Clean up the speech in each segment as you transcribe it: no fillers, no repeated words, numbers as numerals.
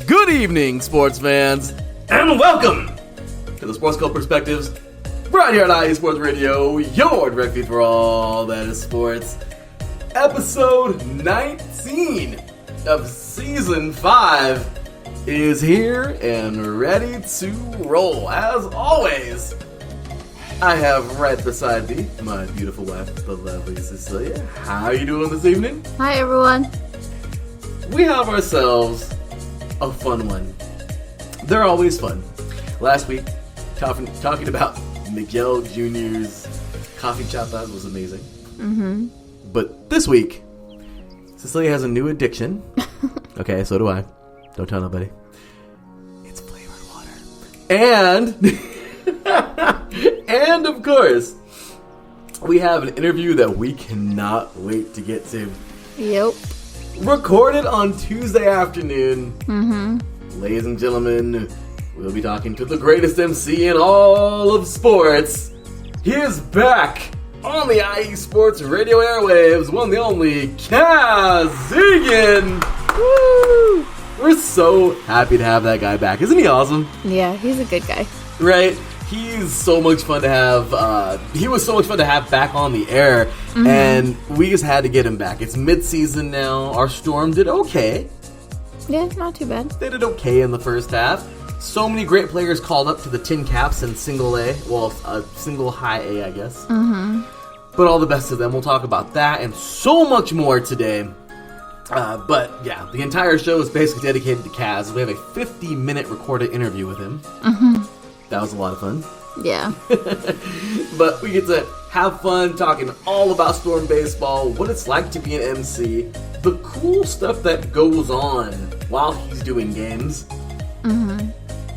Good evening, sports fans, and welcome to the Sports Cult Perspectives, right here on IE Sports Radio, your direct feed for all that is sports. Episode 19 of Season 5 is here and ready to roll. As always, I have right beside me my beautiful wife, the lovely Cecilia. How are you doing this evening? Hi, everyone. We have ourselves a fun one. They're always fun. Last week, talking about Miguel Jr.'s coffee chop that was amazing. Mm-hmm. But this week, Cecilia has a new addiction. Okay, so do I. Don't tell nobody. It's flavored water. And of course, we have an interview that we cannot wait to get to. Yep. Recorded on Tuesday afternoon. Mm-hmm. Ladies and gentlemen, we'll be talking to the greatest MC in all of sports. He is back on the IE Sports Radio airwaves, one and the only Kaz Egan. Woo! We're so happy to have that guy back. Isn't he awesome? Yeah, he's a good guy. Right? He's so much fun to have. He was so much fun to have back on the air, and we just had to get him back. It's mid-season now. Our Storm did okay. Yeah, not too bad. They did okay in the first half. So many great players called up to the Tin Caps and single A. Well, single high A, I guess. Mm-hmm. But all the best of them. We'll talk about that and so much more today. But yeah, the entire show is basically dedicated to Kaz. We have a 50-minute recorded interview with him. Mm-hmm. That was a lot of fun. Yeah. But we get to have fun talking all about Storm baseball, what it's like to be an MC, the cool stuff that goes on while he's doing games,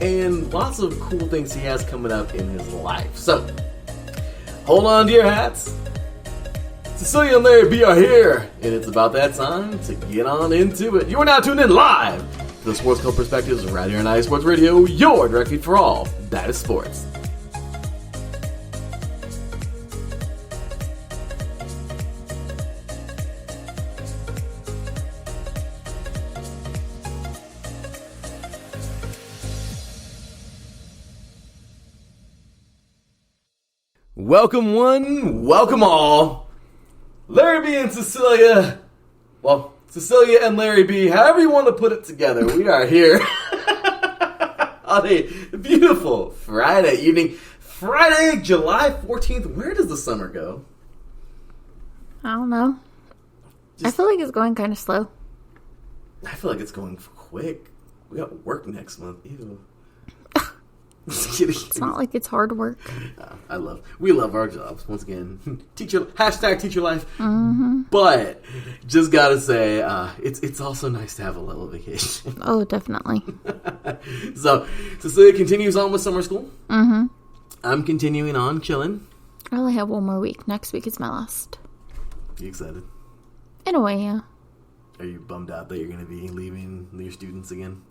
and lots of cool things he has coming up in his life. So, hold on to your hats. Cecilia and Larry B are here, and it's about that time to get on into it. You are now tuned in live to the Sports Cult Perspectives right here on IE Sports Radio, your direct feed for all that is sports. Welcome one, welcome all. Larry B and Cecilia, well, Cecilia and Larry B, however you want to put it together, we are here on a beautiful Friday evening. Friday, July 14th. Where does the summer go? I don't know. I feel like it's going kind of slow. I feel like it's going quick. We got work next month. Ew. Just kidding. It's not like it's hard work. We love our jobs. Once again, hashtag teach your life. Mm-hmm. But just gotta say, it's also nice to have a little vacation. Oh, definitely. So, Cecilia continues on with summer school. Mm-hmm. I'm continuing on chilling. I only have one more week. Next week is my last. You excited? In a way, yeah. Are you bummed out that you're going to be leaving your students again?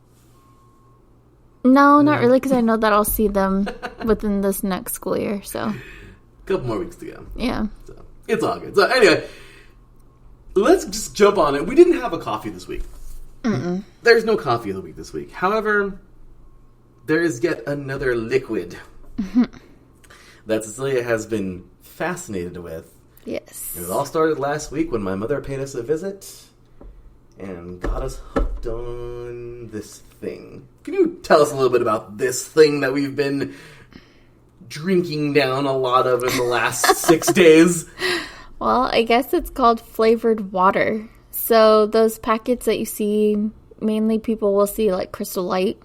No, not really, because I know that I'll see them within this next school year, so. A couple more weeks to go. Yeah. So, it's all good. So, anyway, let's just jump on it. We didn't have a coffee this week. Mm-mm. There's no coffee of the week this week. However, there is yet another liquid that Cecilia has been fascinated with. Yes. It all started last week when my mother paid us a visit and got us hooked on this thing. Can you tell us a little bit about this thing that we've been drinking down a lot of in the last 6 days? Well, I guess it's called flavored water. So those packets that you see, mainly people will see like Crystal Light.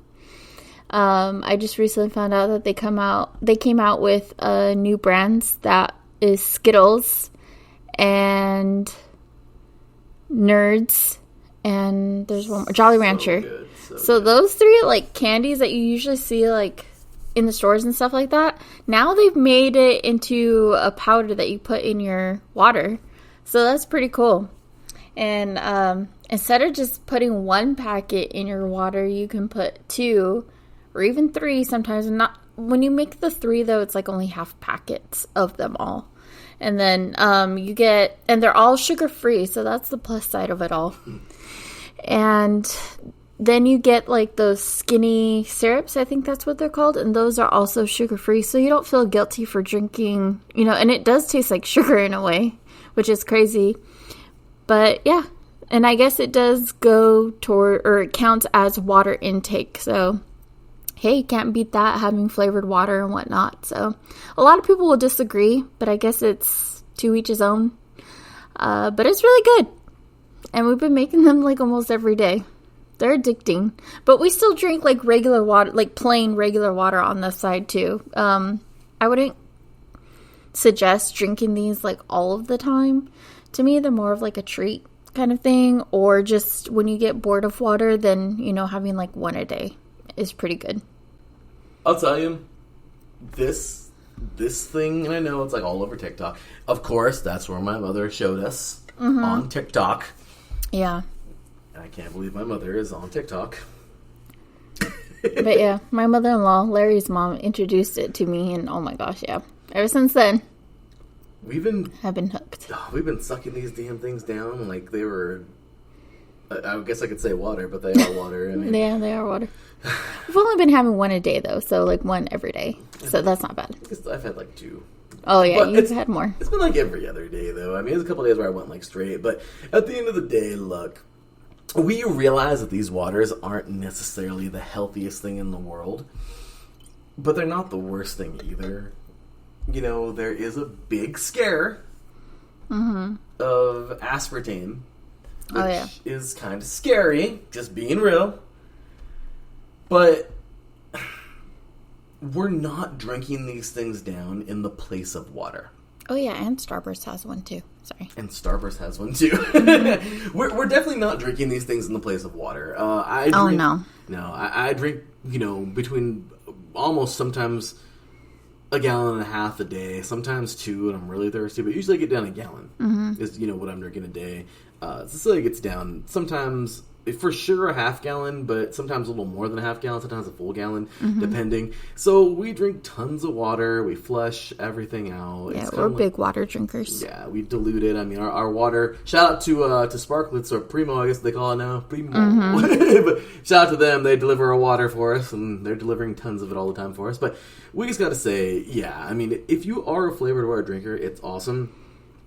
I just recently found out that they came out with new brands that is Skittles and Nerds, and there's one more, Jolly Rancher. So those three like candies that you usually see like in the stores and stuff like that, now they've made it into a powder that you put in your water. So that's pretty cool. And instead of just putting one packet in your water, you can put 2 or even 3 sometimes. And not when you make the 3 though, it's like only half packets of them all. And then you get, and they're all sugar free, so that's the plus side of it all. And then you get like those skinny syrups, I think that's what they're called, and those are also sugar-free, so you don't feel guilty for drinking, and it does taste like sugar in a way, which is crazy. But yeah, and I guess it does go toward, or it counts as water intake, so hey, you can't beat that, having flavored water and whatnot. So a lot of people will disagree, but I guess it's to each his own. But it's really good, and we've been making them like almost every day. They're addicting, but we still drink like regular water, like plain regular water on the side too. I wouldn't suggest drinking these like all of the time. To me, they're more of like a treat kind of thing, or just when you get bored of water, then, having like one a day is pretty good. I'll tell you, this thing, and I know it's like all over TikTok. Of course, that's where my mother showed us on TikTok. Yeah. I can't believe my mother is on TikTok. But yeah, my mother-in-law, Larry's mom, introduced it to me, and oh my gosh, yeah. Ever since then, I've been hooked. We've been sucking these damn things down like they were, I guess I could say water, but they are water. I mean, yeah, they are water. We've only been having one a day, though, so like one every day. So that's not bad. I've had like 2. Oh, yeah, you've had more. It's been like every other day, though. I mean, there's a couple days where I went like straight, but at the end of the day, look, we realize that these waters aren't necessarily the healthiest thing in the world, but they're not the worst thing either. There is a big scare of aspartame, which is kind of scary, just being real. But we're not drinking these things down in the place of water. Oh, yeah, and Starburst has one, too. Sorry. And Starburst has one, too. We're definitely not drinking these things in the place of water. No. No, I drink, between almost sometimes a gallon and a half a day, sometimes 2, and I'm really thirsty, but usually I get down a gallon is, what I'm drinking a day. Cecilia gets down sometimes, for sure, a half gallon, but sometimes a little more than a half gallon, sometimes a full gallon, depending. So we drink tons of water, we flush everything out. Yeah, we're big water drinkers. Yeah, we dilute it. I mean, our water, shout out to Sparklets, or Primo, I guess they call it now, Primo. But shout out to them, they deliver our water for us, and they're delivering tons of it all the time for us. But we just gotta say, yeah, I mean, if you are a flavored water drinker, it's awesome.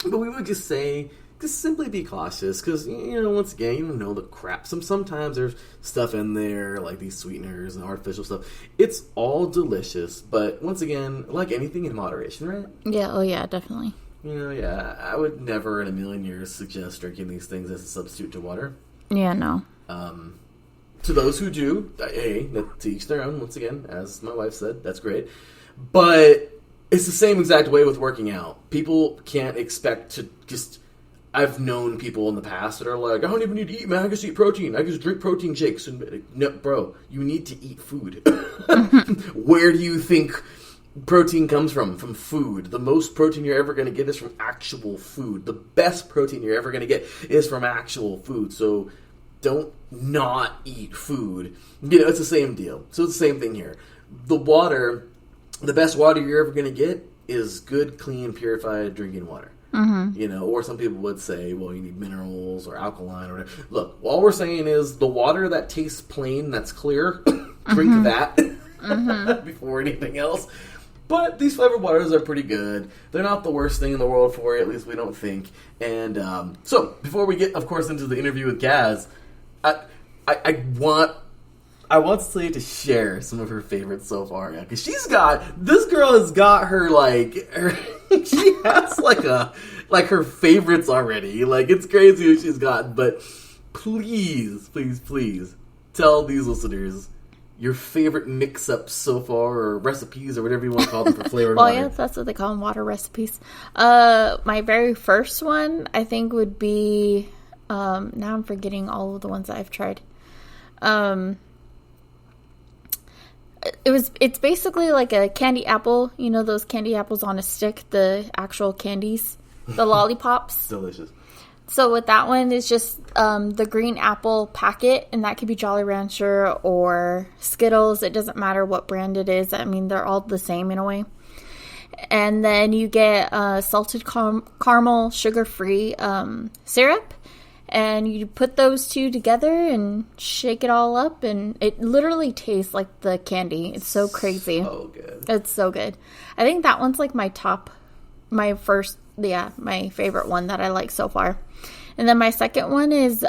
But we would just say, just simply be cautious, because, once again, you don't know the crap. Sometimes there's stuff in there, like these sweeteners and artificial stuff. It's all delicious, but once again, like anything in moderation, right? Yeah, oh yeah, definitely. Yeah, I would never in a million years suggest drinking these things as a substitute to water. Yeah, no. To those who do, hey, to each their own, once again, as my wife said, that's great. But it's the same exact way with working out. People can't expect to just... I've known people in the past that are like, I don't even need to eat, man. I just eat protein. I just drink protein shakes. And no, bro, you need to eat food. Where do you think protein comes from? From food. The most protein you're ever going to get is from actual food. The best protein you're ever going to get is from actual food. So don't not eat food. It's the same deal. So it's the same thing here. The water, the best water you're ever going to get is good, clean, purified drinking water. Or some people would say, well, you need minerals or alkaline or whatever. Look, all we're saying is the water that tastes plain, that's clear, drink that before anything else. But these flavored waters are pretty good. They're not the worst thing in the world for you, at least we don't think. And so, before we get, of course, into the interview with Kaz, I want Cecilia to share some of her favorites so far, because this girl has got her, she has her favorites already. Like, it's crazy what she's got. But please tell these listeners your favorite mix-ups so far, or recipes, or whatever you want to call them for flavored water. Yeah, that's what they call them, water recipes. My very first one, I think, would be, now I'm forgetting all of the ones that I've tried. It's basically like a candy apple, those candy apples on a stick, the actual candies, the lollipops. Delicious. So with that one, it's just the green apple packet, and that could be Jolly Rancher or Skittles. It doesn't matter what brand it is. I mean, they're all the same in a way. And then you get salted caramel sugar-free syrup. And you put those two together and shake it all up, and it literally tastes like the candy. It's so crazy. So good. It's so good. I think that one's like my favorite one that I like so far. And then my second one is,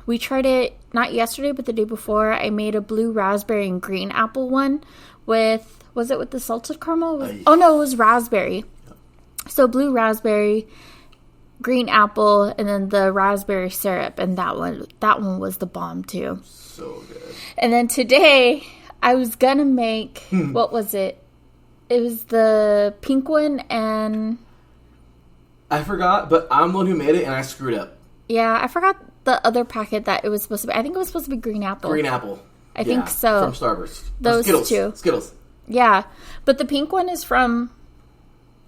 we tried it not yesterday, but the day before. I made a blue raspberry and green apple one with, was it with the salted caramel? Oh no, it was raspberry. So blue raspberry, green apple, and then the raspberry syrup, and that one was the bomb too. So good. And then today I was gonna make what was it? It was the pink one, and I forgot, but I'm the one who made it, and I screwed up. Yeah, I forgot the other packet that it was supposed to be. I think it was supposed to be green apple. Green apple. I think so. From Starburst. Those Skittles. two. Skittles. Yeah, but the pink one is from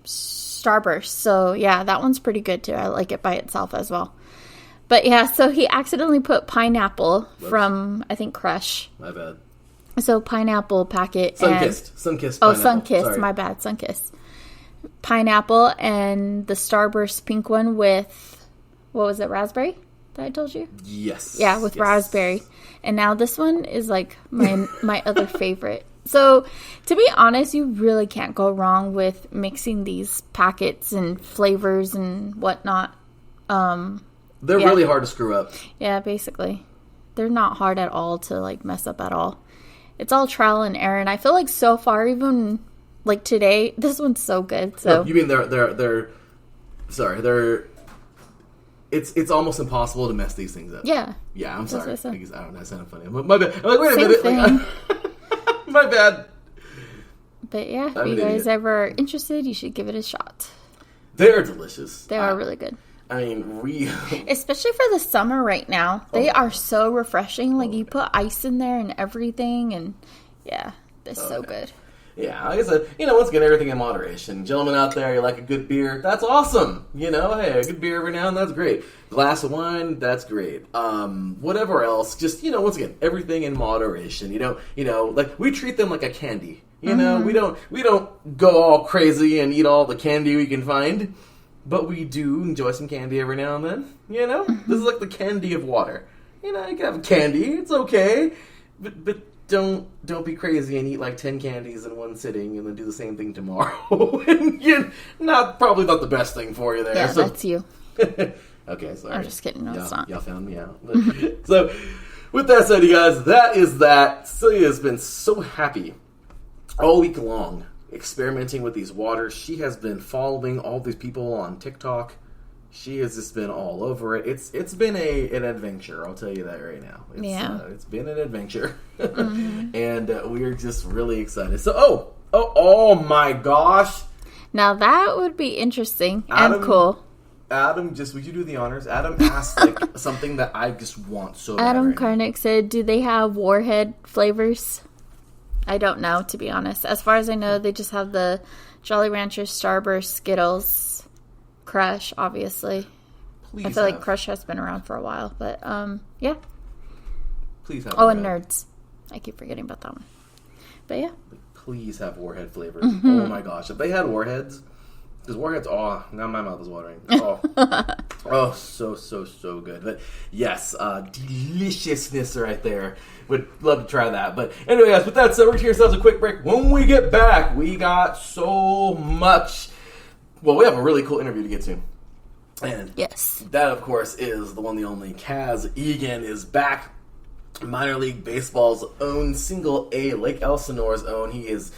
Starburst, so yeah, that one's pretty good too. I like it by itself as well. But yeah, so he accidentally put pineapple from, I think, Crush. My bad. So pineapple packet. Sunkissed. Sunkissed Oh, pineapple. Sunkissed. Sorry. My bad. Sunkissed. Pineapple and the Starburst pink one with, what was it, raspberry that I told you? Yes. Yeah, with raspberry. And now this one is like my other favorite. So, to be honest, you really can't go wrong with mixing these packets and flavors and whatnot. They're really hard to screw up. Yeah, basically. They're not hard at all to, like, mess up at all. It's all trial and error. And I feel like so far, even, like, today, this one's so good. So No, you mean they're it's almost impossible to mess these things up. yeah. Yeah, I'm sorry. I what I said. don't know, that sounded funny. My bad. I'm like, wait a Same minute. thing. Like, my bad. But yeah, if I'm you an guys idiot. ever are interested, you should give it a shot. They're delicious. They are really good. I mean, Especially for the summer right now. They are so refreshing. Like, you put ice in there and everything, and yeah, they're so good. Yeah, like I said, once again, everything in moderation. Gentlemen out there, you like a good beer, that's awesome. Hey, a good beer every now and then, that's great. Glass of wine, that's great. Whatever else, just, once again, everything in moderation. Like, we treat them like a candy. We don't go all crazy and eat all the candy we can find. But we do enjoy some candy every now and then. This is like the candy of water. You can have candy, it's okay. But don't be crazy and eat like 10 candies in one sitting and then do the same thing tomorrow. And probably not the best thing for you there. Yeah, that's you. Okay, sorry. I'm just kidding. No, it's not. Y'all found me out. So, with that said, you guys, that is that. Celia has been so happy all week long experimenting with these waters. She has been following all these people on TikTok. She has just been all over it. It's been an adventure, I'll tell you that right now. It's been an adventure. And we are just really excited. So, oh my gosh. Now that would be interesting and cool. Adam, would you do the honors? Adam asked something that I just want so bad. Adam right Karnick said, do they have Warhead flavors? I don't know, to be honest. As far as I know, they just have the Jolly Rancher, Starburst, Skittles, Crush, obviously. I feel like Crush has been around for a while, but yeah. Please have. Oh, and Nerds. I keep forgetting about that one. But yeah. Please have Warhead flavors. Oh my gosh, if they had Warheads, because Warheads, now my mouth is watering. So good. But yes, deliciousness right there. Would love to try that. But anyway, guys, with that said, we're going to take ourselves a quick break. When we get back, we got so much. Well, we have a really cool interview to get to. And yes, that, of course, is the one, the only. Kaz Egan is back. Minor League Baseball's own, Single A, Lake Elsinore's own. He is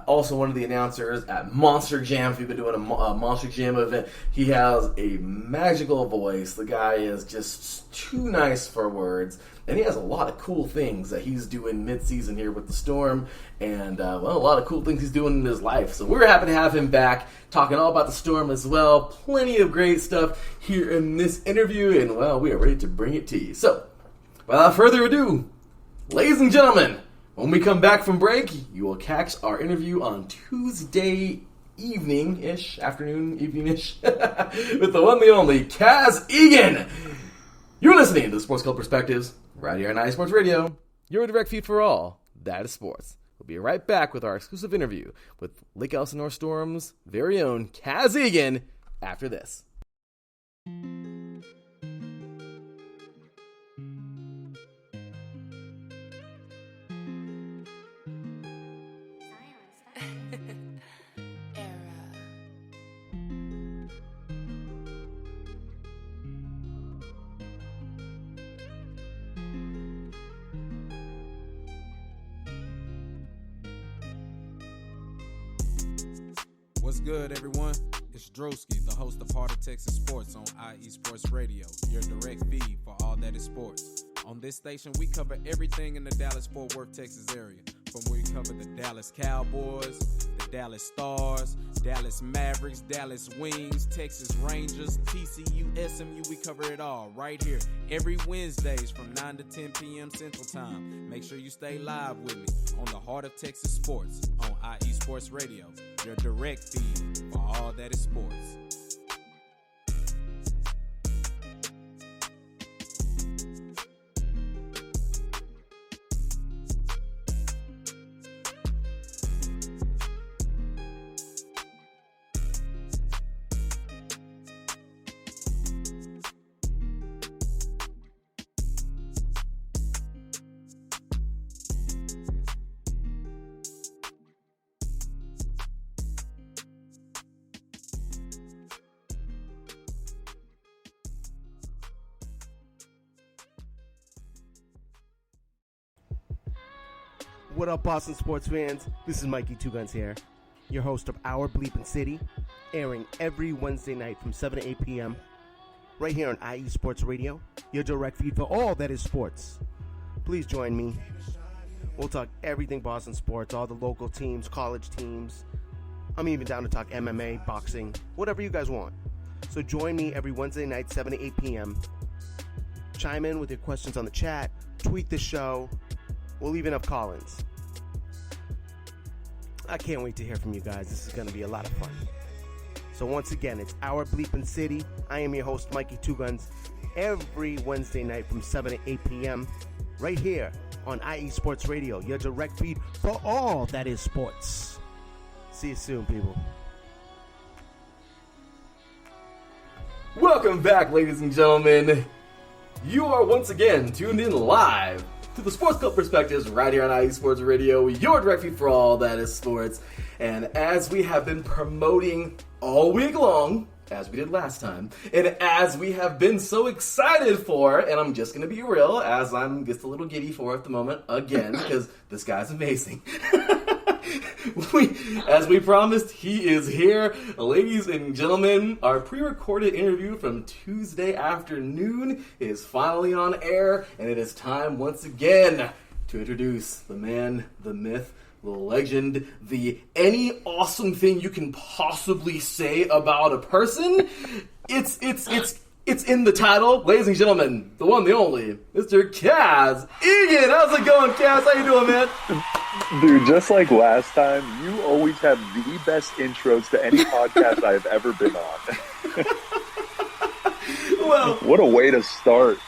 also one of the announcers at Monster Jam. If you've been doing a Monster Jam event, he has a magical voice. The guy is just too nice for words. And he has a lot of cool things that he's doing mid-season here with the Storm. And, a lot of cool things he's doing in his life. So we're happy to have him back, talking all about the Storm as well. Plenty of great stuff here in this interview. And, we are ready to bring it to you. So, without further ado, ladies and gentlemen, when we come back from break, you will catch our interview on Tuesday evening-ish, afternoon, evening-ish, with the one, the only, Kaz Egan. You're listening to the Sports Club Perspectives, right here on iSports Radio. Your direct feed for all, that is sports. We'll be right back with our exclusive interview with Lake Elsinore Storm's very own Kaz Egan after this. What's good, everyone? It's Drewski, the host of Heart of Texas Sports on IE Sports Radio, your direct feed for all that is sports. On this station, we cover everything in the Dallas-Fort Worth, Texas area. From where we cover the Dallas Cowboys, the Dallas Stars, Dallas Mavericks, Dallas Wings, Texas Rangers, TCU, SMU, we cover it all right here every Wednesdays from 9 to 10 p.m. Central Time. Make sure you stay live with me on the Heart of Texas Sports on IE Sports Radio, your direct feed for all that is sports. What up, Boston sports fans? This is Mikey Two Guns here, your host of Our Bleepin' City, airing every Wednesday night from 7 to 8 p.m. right here on IE Sports Radio, your direct feed for all that is sports. Please join me. We'll talk everything Boston sports, all the local teams, college teams. I'm even down to talk MMA, boxing, whatever you guys want. So join me every Wednesday night, 7 to 8 p.m. Chime in with your questions on the chat, tweet the show. We'll even have call-ins. I can't wait to hear from you guys. This is going to be a lot of fun. So once again, it's Our Bleepin' City. I am your host, Mikey Two Guns, every Wednesday night from 7 to 8 p.m. right here on IE Sports Radio, your direct feed for all that is sports. See you soon, people. Welcome back, ladies and gentlemen. You are once again tuned in live to the Sports Club Perspectives right here on IE Sports Radio, your direct feed for all that is sports. And as we have been promoting all week long, as we did last time, and as we have been so excited for, and I'm just going to be real, as I'm just a little giddy for at the moment, again, because this guy's amazing. As we promised, he is here. Ladies and gentlemen, our pre-recorded interview from Tuesday afternoon is finally on air, and it is time once again to introduce the man, the myth, the legend, the any awesome thing you can possibly say about a person. It's in the title. Ladies and gentlemen, the one, the only, Mr. Kaz Egan. How's it going, Kaz? How you doing, man? Dude, just like last time, you always have the best intros to any podcast I've ever been on. Well, what a way to start.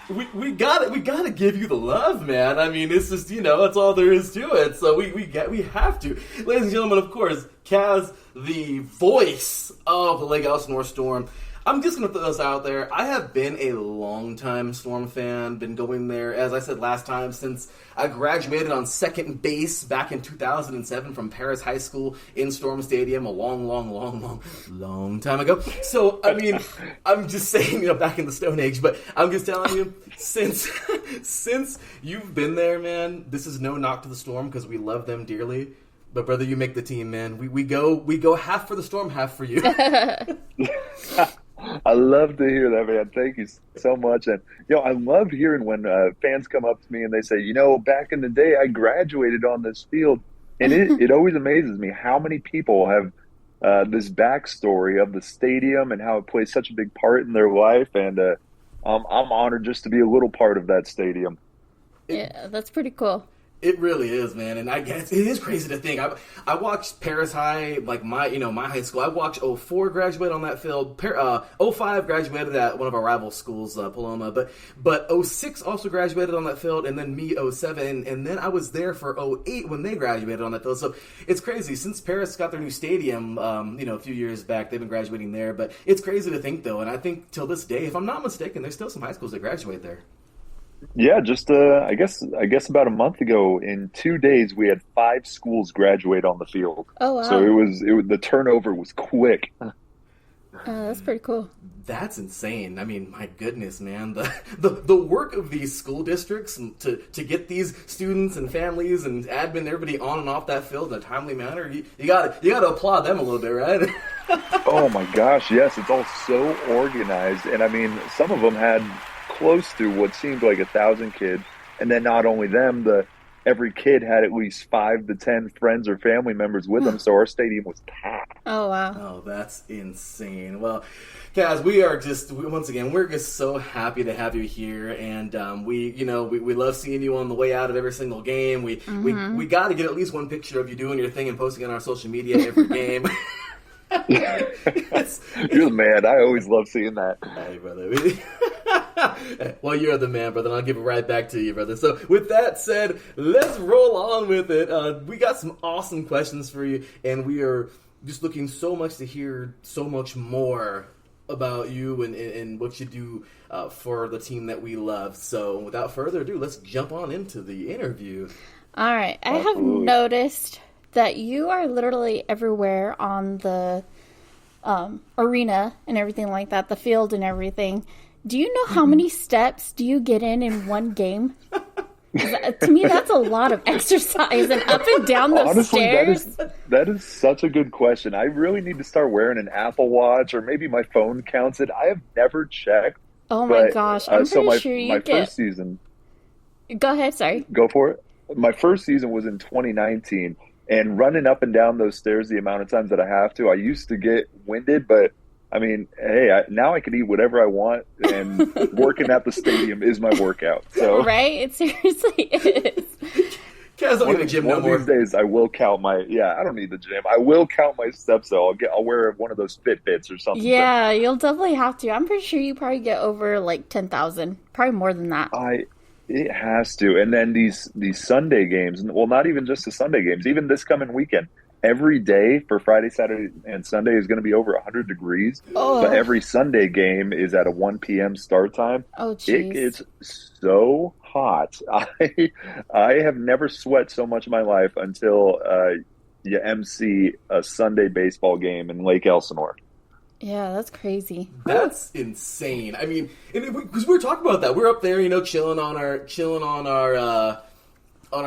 We gotta give you the love, man. I mean, it's just, that's all there is to it. So we have to. Ladies and gentlemen, of course, Kaz, the voice of the Lake Elsinore Storm. I'm just going to throw this out there. I have been a long-time Storm fan, been going there, as I said last time, since I graduated on second base back in 2007 from Paris High School in Storm Stadium a long time ago. So, I mean, I'm just saying, back in the Stone Age, but I'm just telling you, since you've been there, man, this is no knock to the Storm because we love them dearly. But brother, you make the team, man. We go half for the Storm, half for you. I love to hear that, man. Thank you so much. And, I love hearing when fans come up to me and they say, back in the day, I graduated on this field. And it always amazes me how many people have this backstory of the stadium and how it plays such a big part in their life. And I'm honored just to be a little part of that stadium. Yeah, that's pretty cool. It really is, man, and I guess it is crazy to think. I watched Paris High, like my high school. I watched 04 graduate on that field. 05 graduated at one of our rival schools, Paloma. But 06 also graduated on that field, and then me 07, and then I was there for 08 when they graduated on that field. So it's crazy since Paris got their new stadium. A few years back, they've been graduating there. But it's crazy to think though, and I think till this day, if I'm not mistaken, there's still some high schools that graduate there. Yeah, just I guess about a month ago, in 2 days, we had 5 schools graduate on the field. Oh wow! So it was the turnover was quick. That's pretty cool. That's insane. I mean, my goodness, man. The work of these school districts to get these students and families and admin, everybody on and off that field in a timely manner, you gotta applaud them a little bit, right? Oh my gosh, yes, it's all so organized. And I mean, some of them had close to what seemed like 1,000 kids. And then not only them, every kid had at least 5 to 10 friends or family members with them, so our stadium was packed. Oh, wow. Oh, that's insane. Well, Kaz, we're just so happy to have you here, and we love seeing you on the way out of every single game. We got to get at least one picture of you doing your thing and posting on our social media every game. You're the man. I always love seeing that. Hey, brother. Well, you're the man, brother, and I'll give it right back to you, brother. So with that said, let's roll on with it. We got some awesome questions for you, and we are just looking so much to hear so much more about you and what you do for the team that we love. So without further ado, let's jump on into the interview. All right. I have noticed that you are literally everywhere on the arena and everything like that, the field and everything. Do you know how many steps do you get in one game? To me, that's a lot of exercise and up and down those Honestly, stairs. That is such a good question. I really need to start wearing an Apple Watch, or maybe my phone counts it. I have never checked. Oh my gosh. I'm pretty sure you get... first season... Go ahead, sorry. Go for it. My first season was in 2019, and running up and down those stairs the amount of times that I have to, I used to get winded, but I mean, hey, now I can eat whatever I want, and working at the stadium is my workout. So right? It seriously is. Kaz, don't need the gym no more. One of these days, I will count my. Yeah, I don't need the gym. I will count my steps, though. I'll wear one of those Fitbits or something. Yeah, you'll definitely have to. I'm pretty sure you probably get over like 10,000, probably more than that. It has to. And then these Sunday games. Well, not even just the Sunday games. Even this coming weekend. Every day for Friday, Saturday, and Sunday is going to be over 100 degrees. Oh. But every Sunday game is at a 1 p.m. start time. Oh, jeez. It's so hot. I have never sweat so much in my life until you MC a Sunday baseball game in Lake Elsinore. Yeah, that's crazy. That's insane. I mean, because we were talking about that. We're up there, chilling on our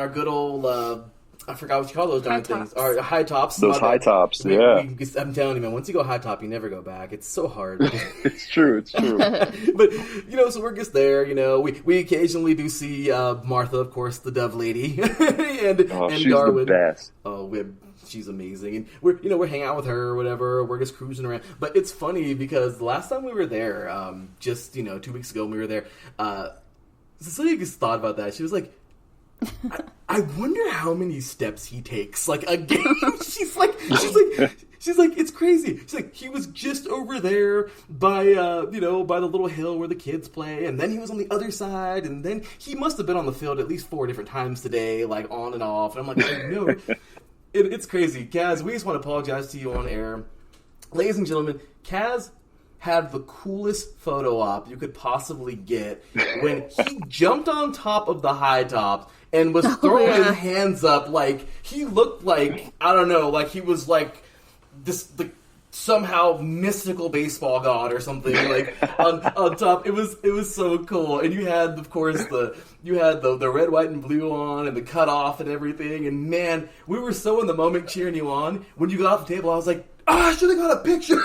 good old. I forgot what you call those darn things. Our high tops. Those high tops, yeah. I'm telling you, man, once you go high top, you never go back. It's so hard. It's true. But, so we're just there, We occasionally do see Martha, of course, the Dove Lady, and she's Darwin. The best. Oh, she's amazing. And we're hanging out with her or whatever. We're just cruising around. But it's funny because the last time we were there, just, 2 weeks ago when we were there, Cecilia just thought about that. She was like, I wonder how many steps he takes, like, a game. She's like, it's crazy. She's like, he was just over there by the little hill where the kids play, and then he was on the other side, and then he must have been on the field at least 4 different times today, like, on and off. And I'm like, I know. It's crazy. Kaz, we just want to apologize to you on air. Ladies and gentlemen, Kaz had the coolest photo op you could possibly get when he jumped on top of the high top and was throwing his hands up like he looked like, I don't know, like he was like this somehow mystical baseball god or something, like on top. It was so cool. And you had, of course, the red, white, and blue on and the cutoff and everything. And man, we were so in the moment cheering you on. When you got off the table, I was like, I should have got a picture.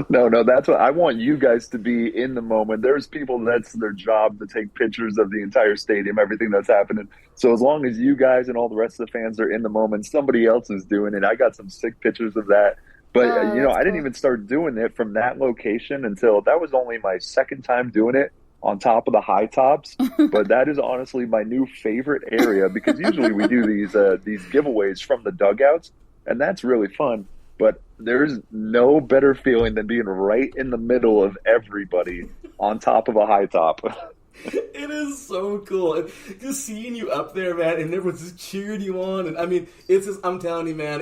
No, that's what I want you guys to be in the moment. There's people that's their job to take pictures of the entire stadium, everything that's happening. So as long as you guys and all the rest of the fans are in the moment, somebody else is doing it. I got some sick pictures of that. But, I didn't even start doing it from that location until that was only my second time doing it on top of the high tops. But that is honestly my new favorite area because usually we do these giveaways from the dugouts, and that's really fun. But there's no better feeling than being right in the middle of everybody on top of a high top. It is so cool. And just seeing you up there, man, and everyone's just cheering you on. And I mean, I'm telling you, man,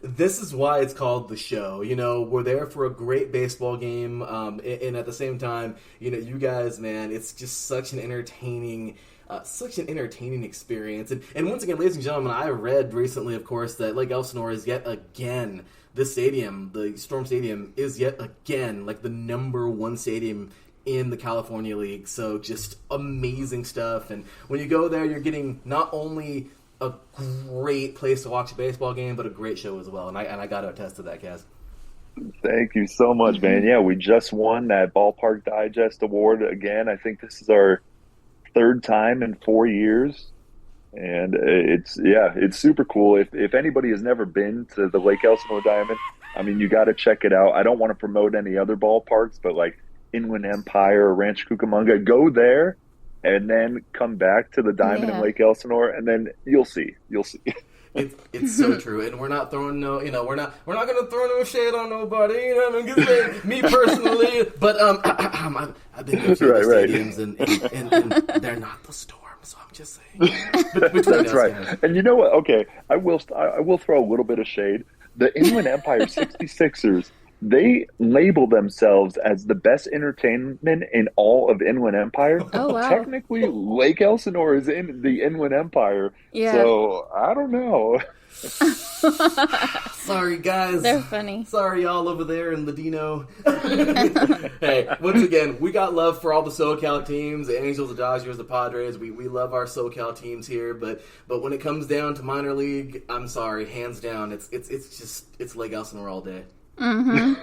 this is why it's called The Show. We're there for a great baseball game. And at the same time, you guys, man, it's just such an entertaining experience. And once again, ladies and gentlemen, I read recently, of course, that Lake Elsinore is yet again this stadium, the Storm Stadium, is yet again like the number one stadium in the California League. So just amazing stuff. And when you go there, you're getting not only a great place to watch a baseball game, but a great show as well. And I got to attest to that, Kaz. Thank you so much, man. Yeah, we just won that Ballpark Digest Award again. I think this is our third time in 4 years. And it's super cool. If anybody has never been to the Lake Elsinore Diamond, I mean, you got to check it out. I don't want to promote any other ballparks, but like Inland Empire or Rancho Cucamonga, go there and then come back to the Diamond in Lake Elsinore, and then you'll see. It's so true, and we're not throwing we're not gonna throw no shade on nobody. You know what I mean? Me personally, but I've been to stadiums and they're not the Storm, so I'm just saying. That's right. Guys. And you know what? Okay, I will throw a little bit of shade. The Inland Empire 66ers. They label themselves as the best entertainment in all of Inland Empire. Oh, wow. Technically, Lake Elsinore is in the Inland Empire. Yeah. So, I don't know. Sorry, guys. They're funny. Sorry, y'all over there in Ladino. Hey, once again, we got love for all the SoCal teams, the Angels, the Dodgers, the Padres. We love our SoCal teams here, but when it comes down to minor league, I'm sorry, hands down, it's Lake Elsinore all day. Mm-hmm.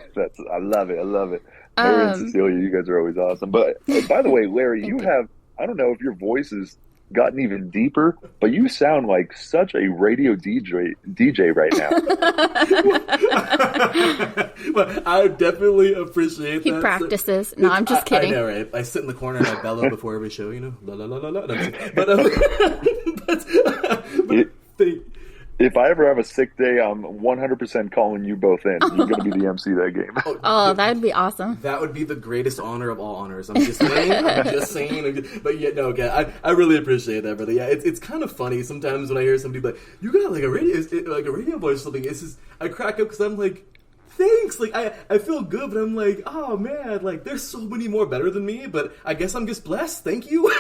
I love it. Larry and Cecilia, you guys are always awesome. But by the way, Larry, you have, I don't know if your voice has gotten even deeper, but you sound like such a radio DJ right now. Well, I definitely appreciate that. He practices. No, I'm just kidding. I know, right? I sit in the corner and I bellow before every show, you know? La la la la la. But if I ever have a sick day, I'm 100% calling you both in. You're going to be the MC of that game. Oh, that would be awesome. That would be the greatest honor of all honors. I'm just saying. But yeah, no, I really appreciate that, brother. Yeah, it's kind of funny sometimes when I hear somebody like, you got like a radio voice or something. It's just, I crack up because I'm like, thanks. Like, I feel good, but I'm like, oh man, like there's so many more better than me, but I guess I'm just blessed. Thank you.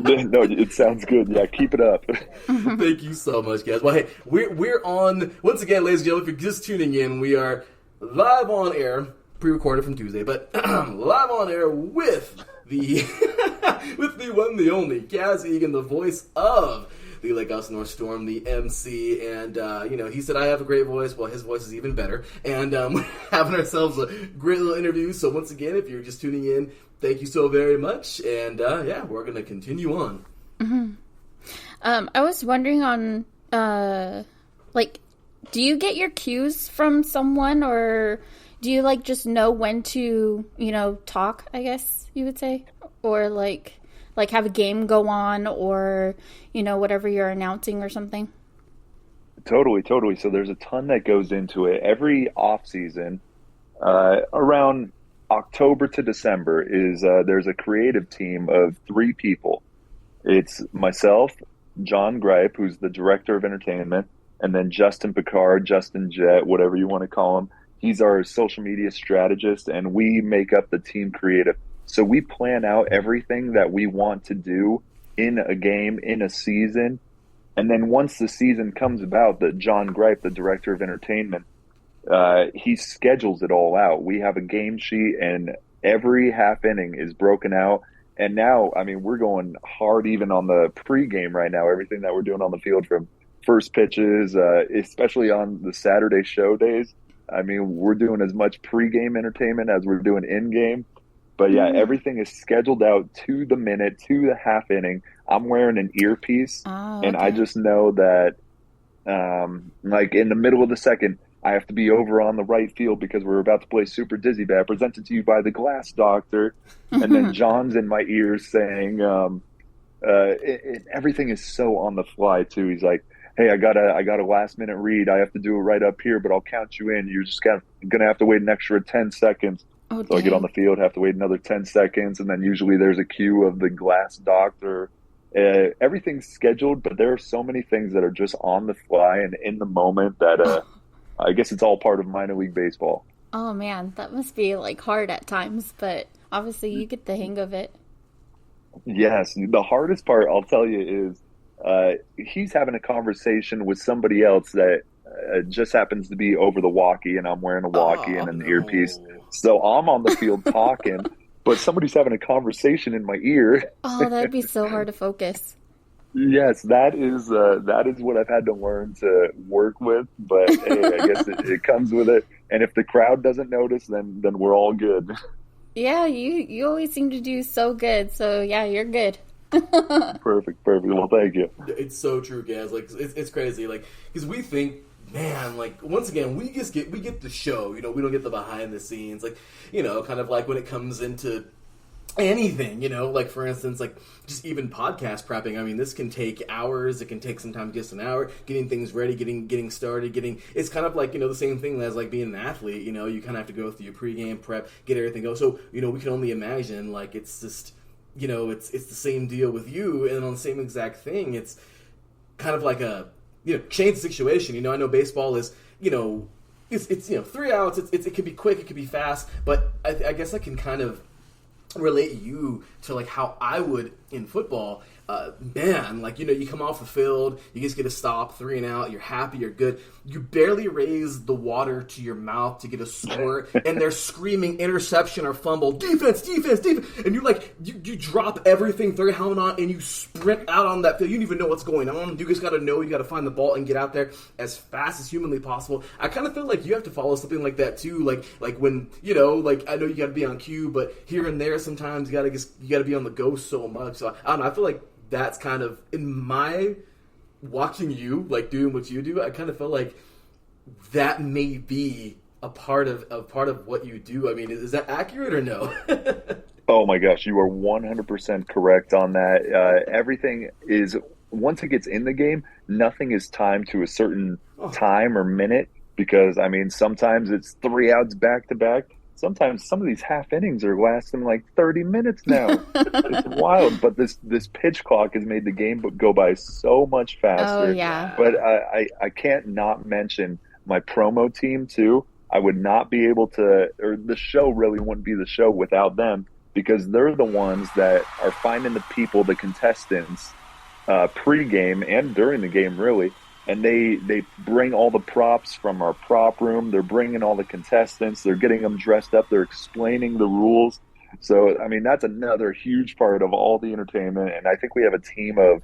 No, it sounds good. Yeah, keep it up. Thank you so much, guys. Well, hey, we're on, once again, ladies and gentlemen, if you're just tuning in, we are live on air, pre-recorded from Tuesday, but live on air with the one, the only, Kaz Egan, the voice of the Lake Elsinore Storm, the MC, and, he said I have a great voice. Well, his voice is even better, and we're having ourselves a great little interview, so once again, if you're just tuning in, thank you so very much, and we're going to continue on. Mm-hmm. I was wondering on, do you get your cues from someone, or do you, just know when to, talk, I guess you would say? Or, have a game go on, or, whatever you're announcing or something? Totally. So there's a ton that goes into it. Every off-season, around October to December there's a creative team of 3 people. It's myself, John Gripe, who's the director of entertainment, and then Justin Picard, Justin Jett, whatever you want to call him. He's our social media strategist, and we make up the team creative. So we plan out everything that we want to do in a game, in a season. And then once the season comes about, John Gripe, the director of entertainment, he schedules it all out. We have a game sheet, and every half inning is broken out. And now, I mean, we're going hard even on the pregame right now. Everything that we're doing on the field, from first pitches, especially on the Saturday show days. I mean, we're doing as much pregame entertainment as we're doing in-game. But yeah, everything is scheduled out to the minute, to the half inning. I'm wearing an earpiece, and I just know that, in the middle of the second, I have to be over on the right field because we're about to play Super Dizzy Bat, presented to you by the Glass Doctor. And then John's in my ears saying, everything is so on the fly too. He's like, hey, I got a last minute read. I have to do it right up here, but I'll count you in. You're just going to have to wait an extra 10 seconds. Oh, so I get on the field, have to wait another 10 seconds. And then usually there's a cue of the Glass Doctor. Everything's scheduled, but there are so many things that are just on the fly and in the moment that, I guess it's all part of minor league baseball. Oh man, that must be hard at times, but obviously you get the hang of it. Yes, the hardest part, I'll tell you, is he's having a conversation with somebody else that it just happens to be over the walkie, and I'm wearing a walkie and an earpiece. So I'm on the field talking, but somebody's having a conversation in my ear. Oh, that'd be so hard to focus. Yes, that is what I've had to learn to work with. But hey, I guess it comes with it. And if the crowd doesn't notice, then we're all good. Yeah, you always seem to do so good. So yeah, you're good. Perfect. Well, thank you. It's so true, Kaz. Like it's crazy. Like because we think, man, like once again, we get the show. You know, we don't get the behind the scenes. Like you know, kind of like when it comes into anything, you know, like for instance, like just even podcast prepping. I mean, this can take hours. It can take sometimes just an hour getting things ready, getting started, it's kind of like, you know, the same thing as like being an athlete. You know, you kind of have to go through your pregame prep, get everything go. So, you know, we can only imagine like it's just, you know, it's the same deal with you, and on the same exact thing, it's kind of like a, you know, change the situation. You know, I know baseball is, you know, it's you know, 3 outs. It could be quick, it could be fast, but I guess I can kind of relate you to like how I would in football. Man, like, you know, you come off the field, you just get a stop, 3 and out, you're happy, you're good. You barely raise the water to your mouth to get a score, and they're screaming interception or fumble, defense, and you're like, you drop everything, throw your helmet on, and you sprint out on that field. You don't even know what's going on. You just got to know, you got to find the ball and get out there as fast as humanly possible. I kind of feel like you have to follow something like that too, like when, you know, like I know you got to be on cue, but here and there sometimes you got to be on the go so much. So I don't know, I feel like that's kind of, in my watching you, like doing what you do, I kind of feel like that may be a part of what you do. I mean, is that accurate or no? Oh my gosh, you are 100% correct on that. Everything is, once it gets in the game, nothing is timed to a certain time or minute, because I mean, sometimes it's 3 outs back to back. Sometimes some of these half innings are lasting like 30 minutes now. It's wild, but this pitch clock has made the game go by so much faster. Oh, yeah. But I can't not mention my promo team too. I would not be able to, or the show really wouldn't be the show without them, because they're the ones that are finding the people, the contestants, pre-game and during the game really. And they bring all the props from our prop room. They're bringing all the contestants. They're getting them dressed up. They're explaining the rules. So, I mean, that's another huge part of all the entertainment. And I think we have a team of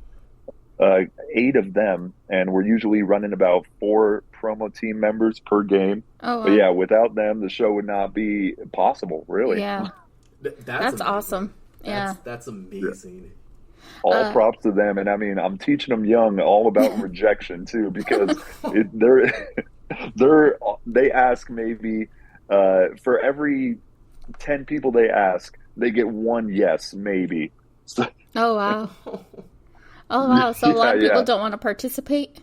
8 of them, and we're usually running about 4 promo team members per game. Oh, wow. But yeah, without them, the show would not be possible, really. Yeah. That's awesome. Yeah. That's amazing. All props to them, and I mean, I'm teaching them young all about rejection too, because they ask maybe for every 10 people they ask, they get 1 yes, maybe. So, oh wow! Oh wow! So a lot of people don't want to participate.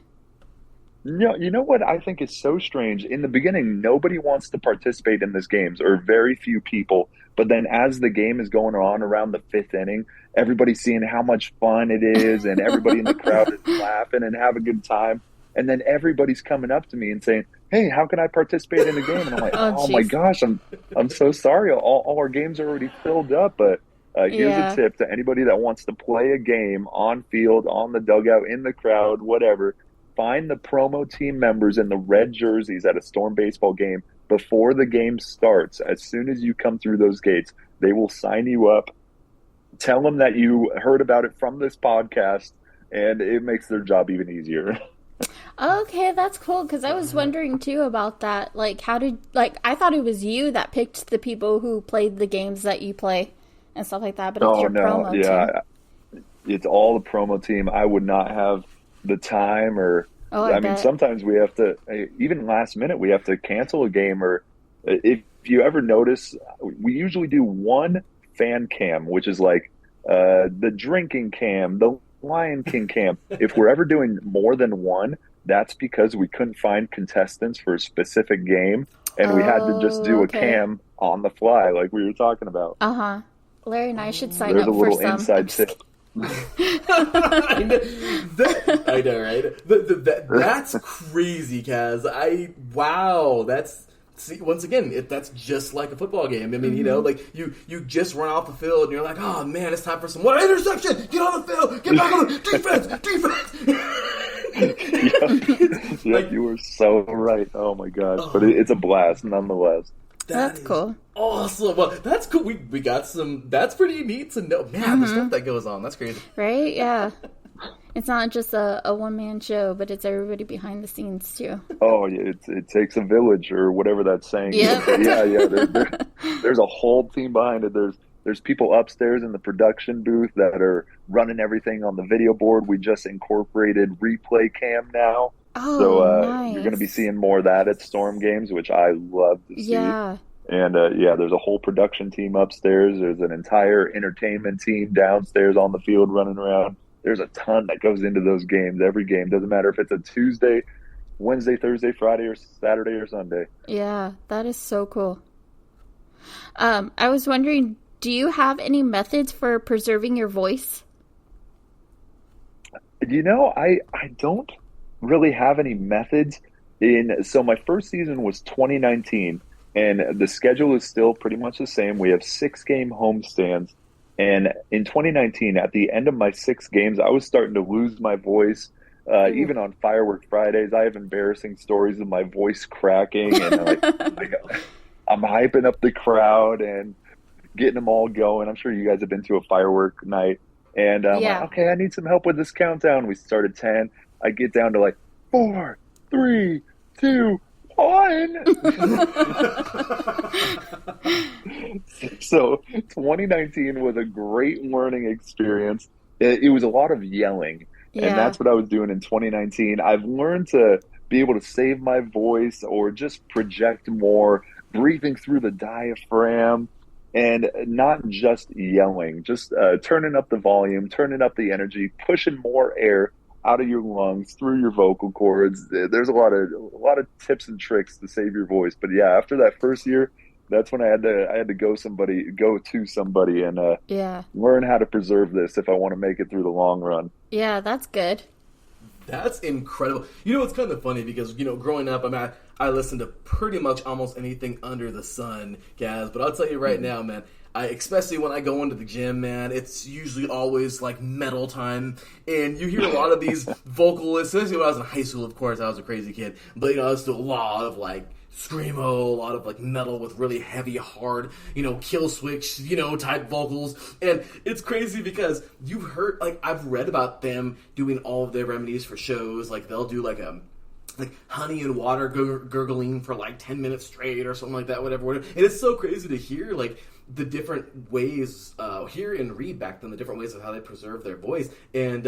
No, you know what I think is so strange? In the beginning, nobody wants to participate in these games, or very few people. But then as the game is going on around the 5th inning, everybody's seeing how much fun it is, and everybody in the crowd is laughing and have a good time. And then everybody's coming up to me and saying, "Hey, how can I participate in the game?" And I'm like, "Oh my gosh, I'm so sorry. All our games are already filled up." But here's a tip to anybody that wants to play a game on field, on the dugout, in the crowd, whatever. Find the promo team members in the red jerseys at a Storm baseball game before the game starts. As soon as you come through those gates, they will sign you up. Tell them that you heard about it from this podcast, and it makes their job even easier. Okay, that's cool, because I was wondering too about that. Like, I thought it was you that picked the people who played the games that you play and stuff like that, but it's your promo team. It's all the promo team. I would not have the time, or I mean, sometimes we have to, even last minute, we have to cancel a game. Or if you ever notice, we usually do 1 fan cam, which is like the drinking cam, the Lion King cam. If we're ever doing more than 1, that's because we couldn't find contestants for a specific game, and we had to just do a cam on the fly, like we were talking about. Larry and I should sign up for some. There's a little inside tip. I know, right? That's crazy, Kaz. Wow, that's, see, once again, that's just like a football game. I mean, you know, like you just run off the field and you're like, oh man, it's time for some interception. Get on the field, get back on the defense. Yeah, you were so right. Oh my gosh, but it's a blast nonetheless. That's cool. Awesome. Well, that's cool. We got some. That's pretty neat to know. Man, the stuff that goes on. That's crazy. Right? Yeah. It's not just a one-man show, but it's everybody behind the scenes, too. Oh, yeah, it takes a village, or whatever that saying Yep. is. There's a whole team behind it. There's people upstairs in the production booth that are running everything on the video board. We just incorporated replay cam now. Oh, So nice. you're going to be seeing more of that at Storm games, which I love to see. Yeah. And there's a whole production team upstairs. There's an entire entertainment team downstairs on the field running around. There's a ton that goes into those games. Every game, doesn't matter if it's a Tuesday, Wednesday, Thursday, Friday, or Saturday or Sunday. Yeah, that is so cool. I was wondering, do you have any methods for preserving your voice? I don't really have any methods. So my first season was 2019, and the schedule is still pretty much the same. We have 6-game homestands. And in 2019, at the end of my 6 games, I was starting to lose my voice. Even on Firework Fridays, I have embarrassing stories of my voice cracking. And I'm hyping up the crowd and getting them all going. I'm sure you guys have been to a firework night. And I'm like, okay, I need some help with this countdown. We start at 10. I get down to 4, 3, 2, 1. So 2019 was a great learning experience. It was a lot of yelling, and that's what I was doing in 2019. I've learned to be able to save my voice or just project more, breathing through the diaphragm, and not just yelling, just turning up the volume, turning up the energy, pushing more air out of your lungs, through your vocal cords. There's a lot of tips and tricks to save your voice. But yeah, after that first year, that's when I had to go to somebody and learn how to preserve this if I want to make it through the long run. Yeah, that's good. That's incredible. It's kind of funny because, growing up, I listened to pretty much almost anything under the sun, Kaz. But I'll tell you right now, man, especially when I go into the gym, man, it's usually always metal time. And you hear a lot of these vocalists, especially when I was in high school, of course, I was a crazy kid. But, I listened to a lot of screamo, a lot of metal with really heavy, hard, kill switch, type vocals. And it's crazy because you've heard, I've read about them doing all of their remedies for shows. They'll do honey and water gurgling for 10 minutes straight or something like that, whatever. And it's so crazy to hear the different ways, hear and read back then, the different ways of how they preserve their voice. And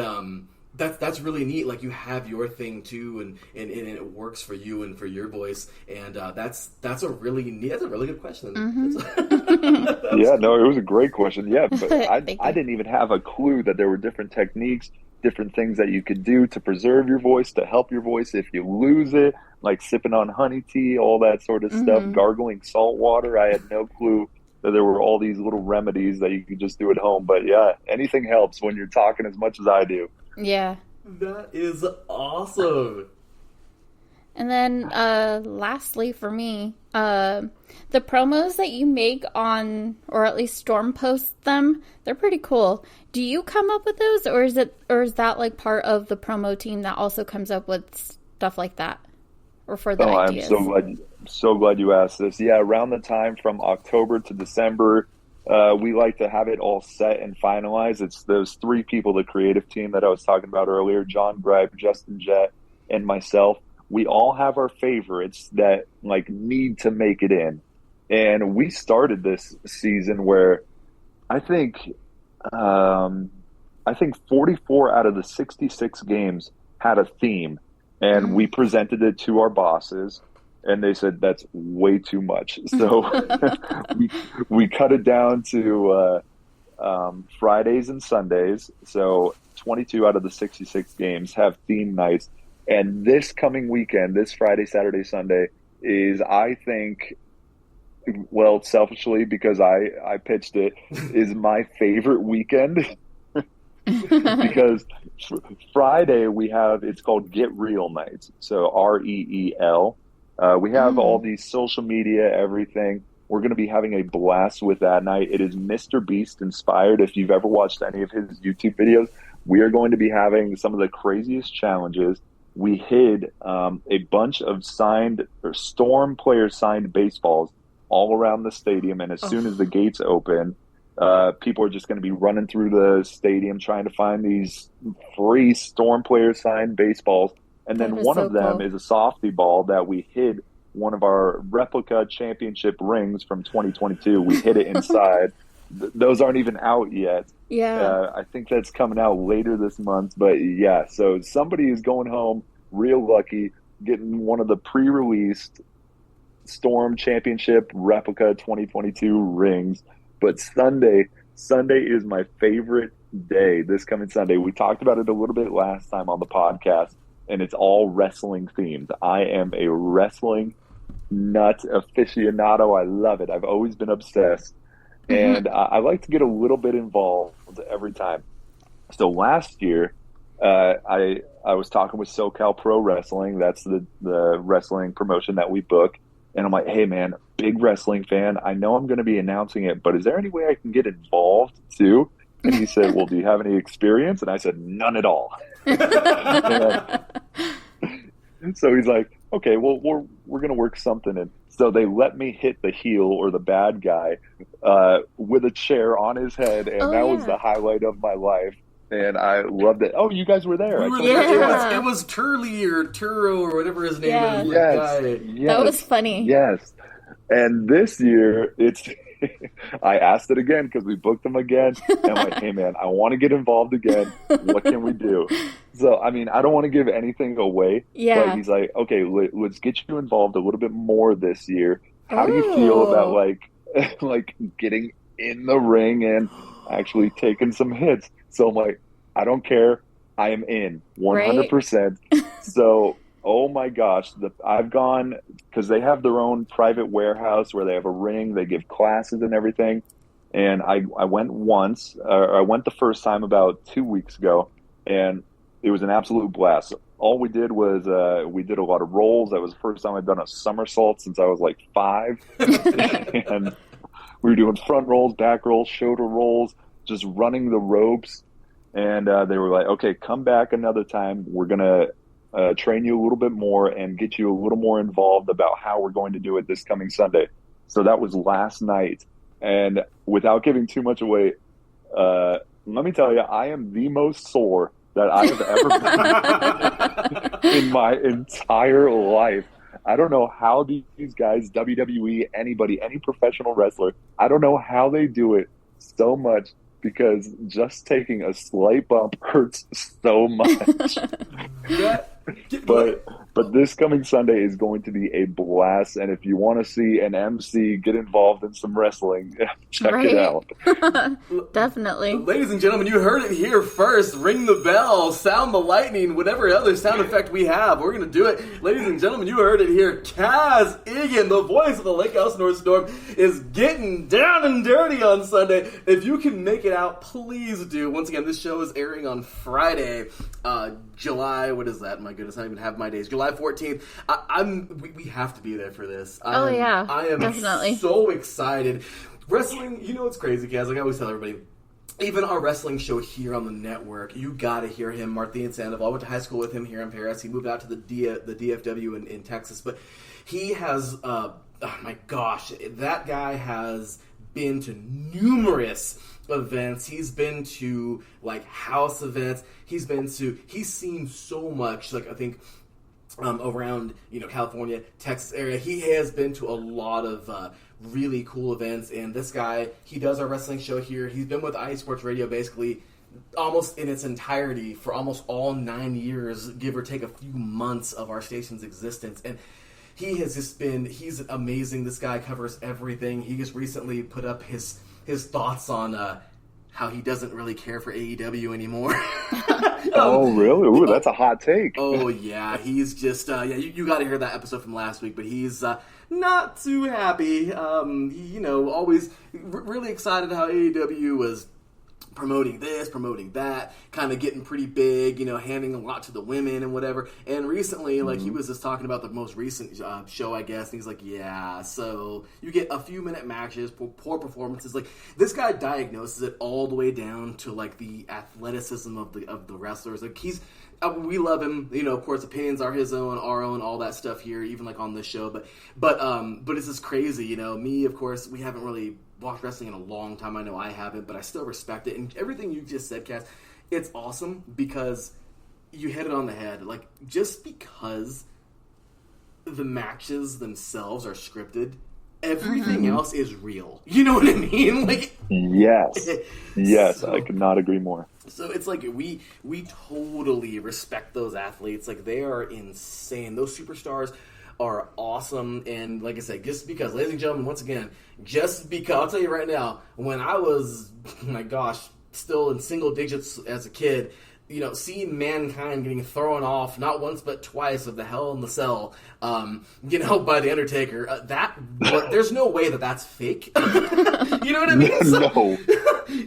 that's really neat. You have your thing too, and it works for you and for your voice. And that's a really good question. Mm-hmm. Yeah, no, it was a great question. Yeah, but I didn't even have a clue that there were different techniques, different things that you could do to preserve your voice, to help your voice if you lose it, like sipping on honey tea, all that sort of stuff, gargling salt water. I had no clue that there were all these little remedies that you could just do at home. But yeah, anything helps when you're talking as much as I do. Yeah. That is awesome. And then lastly for me, the promos that you make on, or at least Storm posts them, they're pretty cool. Do you come up with those, or is that part of the promo team that also comes up with stuff like that? Or for the ideas? I'm so glad you asked this. Yeah, around the time from October to December, we like to have it all set and finalized. It's those 3 people, the creative team that I was talking about earlier, John Gripe, Justin Jett, and myself. We all have our favorites that need to make it in. And we started this season where I think 44 out of the 66 games had a theme, and we presented it to our bosses. And they said, that's way too much. So we cut it down to Fridays and Sundays. So 22 out of the 66 games have theme nights. And this coming weekend, this Friday, Saturday, Sunday, is, I think, well, selfishly, because I pitched it, is my favorite weekend. Because Friday it's called Get Real Nights. So REEL. We have all these social media, everything. We're going to be having a blast with that night. It is Mr. Beast inspired. If you've ever watched any of his YouTube videos, we are going to be having some of the craziest challenges. we hid a bunch of Storm players signed baseballs all around the stadium. And as soon as the gates open, people are just going to be running through the stadium trying to find these free Storm players signed baseballs. And then one of them is a softy ball that we hid one of our replica championship rings from 2022. We hid it inside. Those aren't even out yet. Yeah. I think that's coming out later this month. But yeah, so somebody is going home real lucky, getting one of the pre-released Storm championship replica 2022 rings. But Sunday is my favorite day, this coming Sunday. We talked about it a little bit last time on the podcast, and it's all wrestling themed. I am a wrestling nut aficionado. I love it. I've always been obsessed. And I like to get a little bit involved every time. So last year, I was talking with SoCal Pro Wrestling. That's the wrestling promotion that we book. And I'm like, hey, man, big wrestling fan. I know I'm going to be announcing it, but is there any way I can get involved too? And he said, well, do you have any experience? And I said, none at all. And so he's like, okay, well, we're going to work something in. So they let me hit the heel or the bad guy with a chair on his head, and that was the highlight of my life. And I loved it. Oh, you guys were there. We were there. It was Turley or Turo or whatever his name is. Yes. That was funny. Yes. And this year, I asked it again because we booked them again. And I'm like, hey, man, I want to get involved again. What can we do? So, I mean, I don't want to give anything away. Yeah. But he's like, okay, let's get you involved a little bit more this year. How do you feel about, like getting in the ring and actually taking some hits? So I'm like, I don't care. I am in 100%. Right? So, oh my gosh, I've gone, because they have their own private warehouse where they have a ring, they give classes and everything. And I went once, I went the first time about 2 weeks ago, and it was an absolute blast. All we did was we did a lot of rolls. That was the first time I'd done a somersault since I was like 5. And we were doing front rolls, back rolls, shoulder rolls, just running the ropes. And they were like, okay, come back another time. We're going to train you a little bit more and get you a little more involved about how we're going to do it this coming Sunday. So that was last night. And without giving too much away, let me tell you, I am the most sore that I have ever been in my entire life. I don't know how these guys, WWE, anybody, any professional wrestler, I don't know how they do it so much, because just taking a slight bump hurts so much. But this coming Sunday is going to be a blast, and if you want to see an MC get involved in some wrestling, check it out. Definitely. Ladies and gentlemen, you heard it here first. Ring the bell, sound the lightning, whatever other sound effect we have, we're going to do it. Ladies and gentlemen, you heard it here. Kaz Egan, the voice of the Lake Elsinore Storm, is getting down and dirty on Sunday. If you can make it out, please do. Once again, this show is airing on Friday, July, what is that? My goodness, I don't even have my days. July 14th. We have to be there for this. I am definitely so excited. Wrestling, you know, it's crazy, Kaz. Like I always tell everybody, even our wrestling show here on the network, you got to hear him. Martin Sandoval. I went to high school with him here in Paris. He moved out to the DFW in Texas, but he has, oh my gosh, that guy has been to numerous events. He's been to like house events. He's seen so much, like I think around, you know, California, Texas area. He has been to a lot of really cool events, and this guy, he does our wrestling show here. He's been with IE Sports Radio basically almost in its entirety for almost all 9 years, give or take a few months of our station's existence, and he has just been, he's amazing. This guy covers everything. He just recently put up his thoughts on how he doesn't really care for AEW anymore. Oh, really? Ooh, that's a hot take. Oh, yeah. He's just, you got to hear that episode from last week, but he's not too happy. You know, always really excited how AEW was promoting this, promoting that, kind of getting pretty big, handing a lot to the women and whatever. And recently, like, he was just talking about the most recent show, I guess, and he's like, yeah, so you get a few minute matches, poor performances. Like, this guy diagnoses it all the way down to, like, the athleticism of the wrestlers. Like, we love him, of course, opinions are his own, our own, all that stuff here, even, like, on this show. But it's just crazy, me, of course, we haven't really watched wrestling in a long time. I know I haven't, but I still respect it. And everything you just said, Kaz, it's awesome because you hit it on the head. Like, just because the matches themselves are scripted, everything else is real. You know what I mean? Like, yes, I could not agree more. So it's like we totally respect those athletes. Like, they are insane. Those superstars are awesome. And like I said, just because, ladies and gentlemen, once again, just because, I'll tell you right now, when I was, my gosh, still in single digits as a kid, seeing Mankind getting thrown off not once but twice of the Hell in the Cell, by the Undertaker, there's no way that's fake. You know what I mean? So,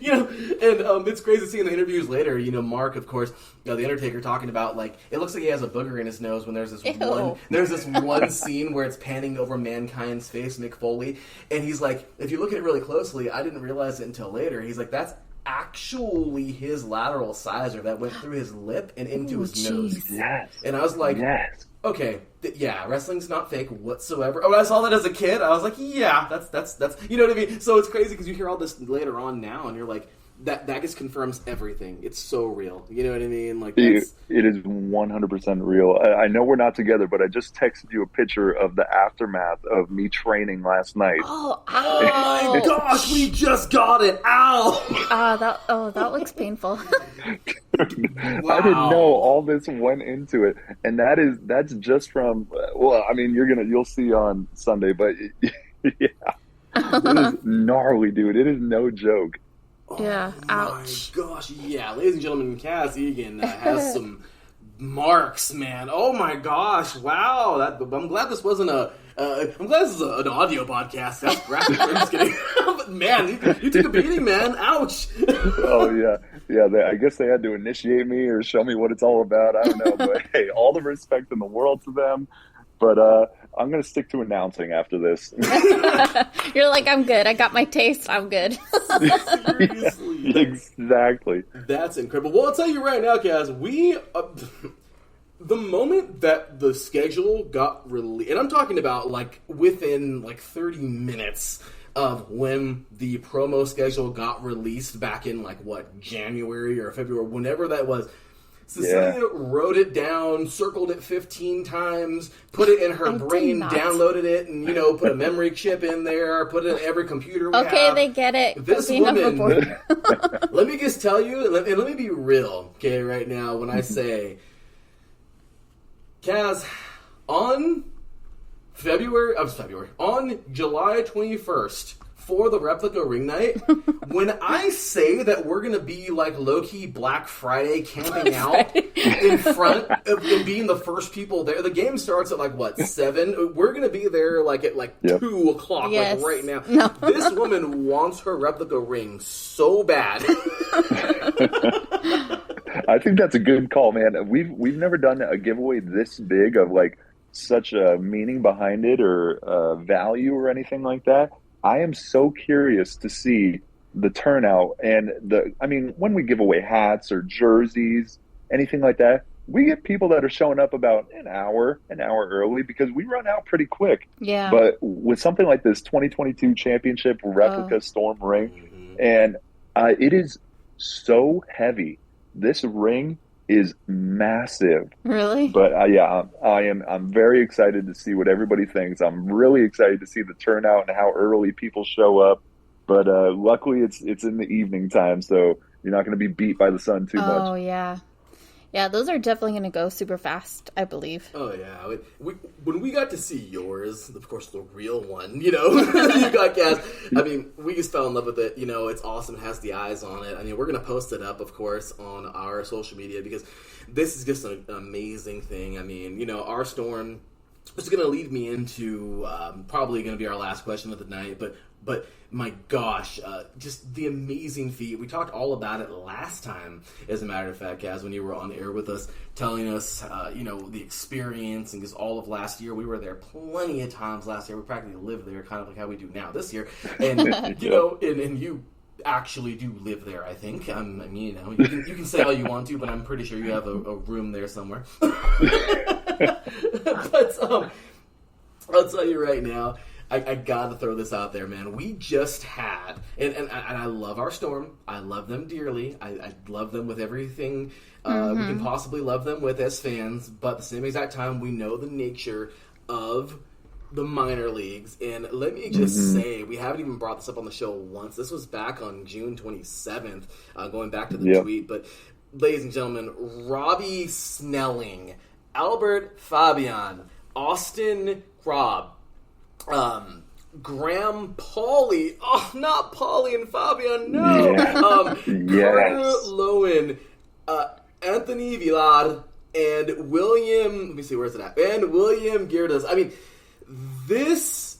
No. And it's crazy seeing the interviews later. Mark, of course, the Undertaker talking about, like, it looks like he has a booger in his nose when there's this one scene where it's panning over Mankind's face, Mick Foley, and he's like, if you look at it really closely, I didn't realize it until later. He's like, that's actually his lateral sizer that went through his lip and into his nose. Yes. And I was like, okay, wrestling's not fake whatsoever. When I saw that as a kid, I was like, yeah, that's you know what I mean? So it's crazy because you hear all this later on now, and you're like, that just confirms everything. It's so real. You know what I mean? Like, it is 100% real. I know we're not together, but I just texted you a picture of the aftermath of me training last night. Oh my gosh, we just got it. Ow! That looks painful. Wow. I didn't know all this went into it, and that's just from. Well, I mean, you'll see on Sunday, but yeah, it is gnarly, dude. It is no joke. Yeah, ouch. My gosh, yeah. Ladies and gentlemen, Kaz Egan has some marks, man. Oh my gosh, wow. I'm glad this wasn't I'm glad this is an audio podcast. That's graphic. I'm just kidding. But man, you took a beating, man. Ouch. Oh yeah. I guess they had to initiate me or show me what it's all about. I don't know, but hey, all the respect in the world to them. But I'm going to stick to announcing after this. You're like, I'm good. I got my taste. I'm good. Seriously. Exactly. That's incredible. Well, I'll tell you right now, Kaz, the moment that the schedule got released, and I'm talking about like within like 30 minutes of when the promo schedule got released back in like January or February, whenever that was, Cecilia wrote it down, circled it 15 times, put it in her brain, downloaded it, and, put a memory chip in there, put it in every computer we have. Okay, they get it. This woman, let me just tell you, and let me be real, okay, right now, when I say, Kaz, on July 21st, for the replica ring night, when I say that we're going to be like low-key Black Friday camping out in front of and being the first people there, the game starts at 7? We're going to be there at 2 o'clock, yes. Right now. No. This woman wants her replica ring so bad. I think that's a good call, man. We've never done a giveaway this big of such a meaning behind it or value or anything like that. I am so curious to see the turnout and when we give away hats or jerseys, anything like that, we get people that are showing up about an hour early because we run out pretty quick. Yeah. But with something like this 2022 championship replica Storm ring, and it is so heavy. This ring is massive. Really? But I'm very excited to see what everybody thinks. I'm really excited to see the turnout and how early people show up. But luckily it's in the evening time, so you're not going to be beat by the sun too much. Oh yeah. Yeah, those are definitely going to go super fast, I believe. Oh, yeah. When we got to see yours, of course, the real one, you got Kaz. We just fell in love with it. It's awesome. It has the eyes on it. We're going to post it up, of course, on our social media because this is just an amazing thing. Our Storm is going to lead me into probably going to be our last question of the night, but But my gosh, just the amazing feat. We talked all about it last time, as a matter of fact, Kaz, when you were on air with us, telling us, the experience, and just all of last year. We were there plenty of times last year. We practically lived there, kind of like how we do now this year. And, and you actually do live there, I think. You can say all you want to, but I'm pretty sure you have a room there somewhere. But I'll tell you right now, I gotta throw this out there, man. We just had, and I love our Storm. I love them dearly. I love them with everything we can possibly love them with as fans. But at the same exact time, we know the nature of the minor leagues. And let me just say, we haven't even brought this up on the show once. This was back on June 27th, going back to the tweet. But ladies and gentlemen, Robbie Snelling, Albert Fabian, Austin Robb, Graham Pauly, not Pauly and Fabian, no. Carter Lowen, Anthony Villar, and William, let me see, where's it at? And William Girdas. I mean, this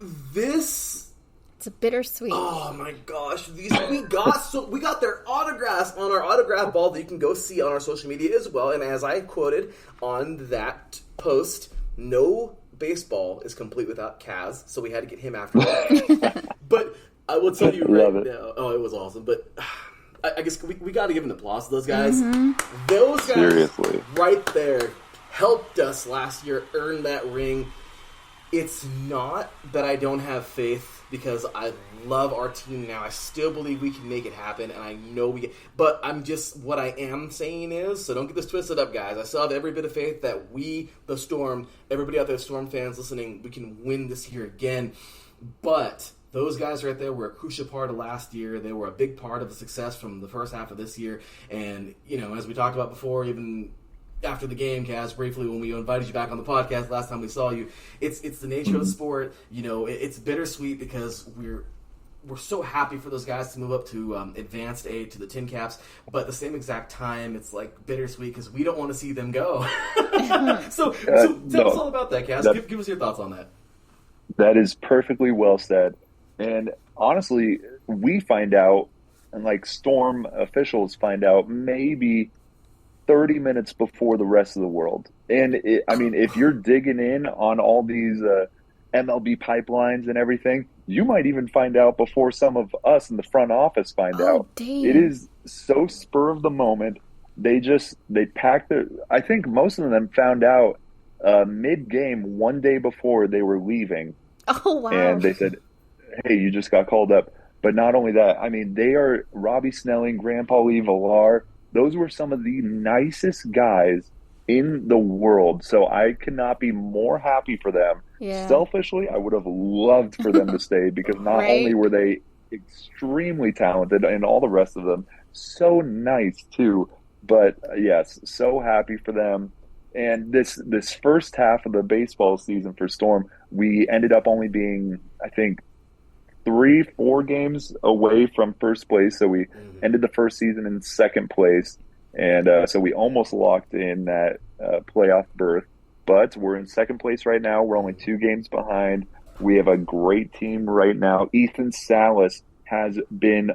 it's a bittersweet. Oh my gosh, we got their autographs on our autograph ball that you can go see on our social media as well. And as I quoted on that post, no baseball is complete without Kaz, so we had to get him after that. But I will tell you right now, it was awesome. But I guess we got to give an applause to those guys. Those guys Seriously. Right there helped us last year earn that ring. It's not that I don't have faith, because I love our team now. I still believe we can make it happen, and I know we can. But what I am saying is, so don't get this twisted up, guys. I still have every bit of faith that we, the Storm, everybody out there, Storm fans listening, we can win this year again. But those guys right there were a crucial part of last year. They were a big part of the success from the first half of this year. And, as we talked about before, even after the game, Kaz, briefly, when we invited you back on the podcast last time we saw you, it's the nature of the sport. It's bittersweet because we're so happy for those guys to move up to advanced A, to the Tin Caps, but at the same exact time, it's like bittersweet because we don't want to see them go. So tell us all about that, Kaz. Give us your thoughts on that. That is perfectly well said. And honestly, we find out, and Storm officials find out, maybe 30 minutes before the rest of the world. And if you're digging in on all these MLB pipelines and everything, you might even find out before some of us in the front office find out. Dang. It is so spur of the moment. They packed I think most of them found out mid-game, one day before they were leaving. Oh, wow. And they said, hey, you just got called up. But not only that, they are Robbie Snelling, Grandpa Lee Villar. Those were some of the nicest guys in the world. So I cannot be more happy for them. Yeah. Selfishly, I would have loved for them to stay, because not only were they extremely talented, and all the rest of them so nice too, but yes, so happy for them. And this first half of the baseball season for Storm, we ended up only being, I think, 3-4 games away from first place. So we ended the first season in second place. And so we almost locked in that playoff berth. But we're in second place right now. We're only 2 games behind. We have a great team right now. Ethan Salas has been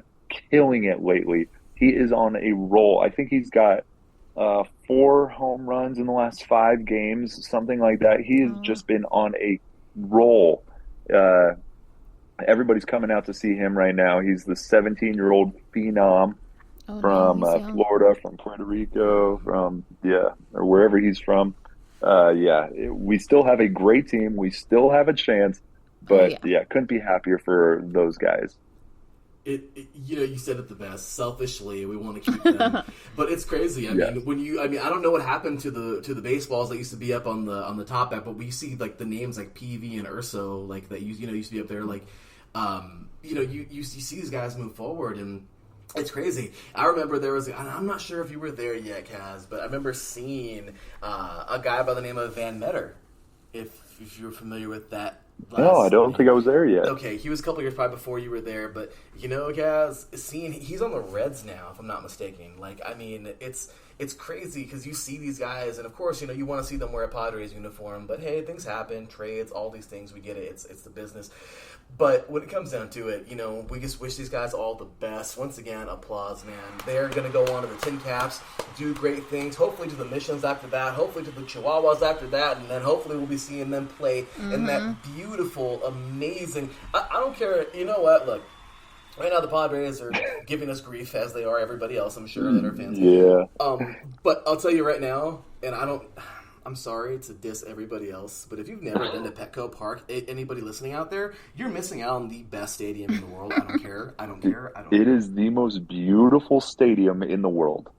killing it lately. He is on a roll. I think he's got 4 home runs in the last 5 games, something like that. He has just been on a roll. Everybody's coming out to see him right now. He's the 17-year-old phenom from Florida, from Puerto Rico, or wherever he's from. We still have a great team. We still have a chance, but couldn't be happier for those guys. You said it the best. Selfishly, we want to keep them, but it's crazy. I mean, I don't know what happened to the baseballs that used to be up on the top end, but we see the names like PV and Urso, that used to be up there. You see these guys move forward, and it's crazy. I remember there was, and I'm not sure if you were there yet, Kaz, but I remember seeing a guy by the name of Van Meter. If you're familiar with that. No, I don't think I was there yet. Okay, he was a couple years probably before you were there, but Kaz, he's on the Reds now, if I'm not mistaken. It's crazy because you see these guys, and of course, you want to see them wear a Padres uniform, but hey, things happen, trades, all these things, we get it. It's the business. But when it comes down to it, we just wish these guys all the best. Once again, applause, man. They're going to go on to the Tin Caps, do great things, hopefully to the Missions after that, hopefully to the Chihuahuas after that, and then hopefully we'll be seeing them play in that beautiful, amazing... I don't care. You know what? Look, right now the Padres are giving us grief, as they are everybody else, I'm sure, that are fans. Yeah. But I'll tell you right now, and I'm sorry to diss everybody else, but if you've never been to Petco Park, anybody listening out there, you're missing out on the best stadium in the world. I don't care. It is the most beautiful stadium in the world.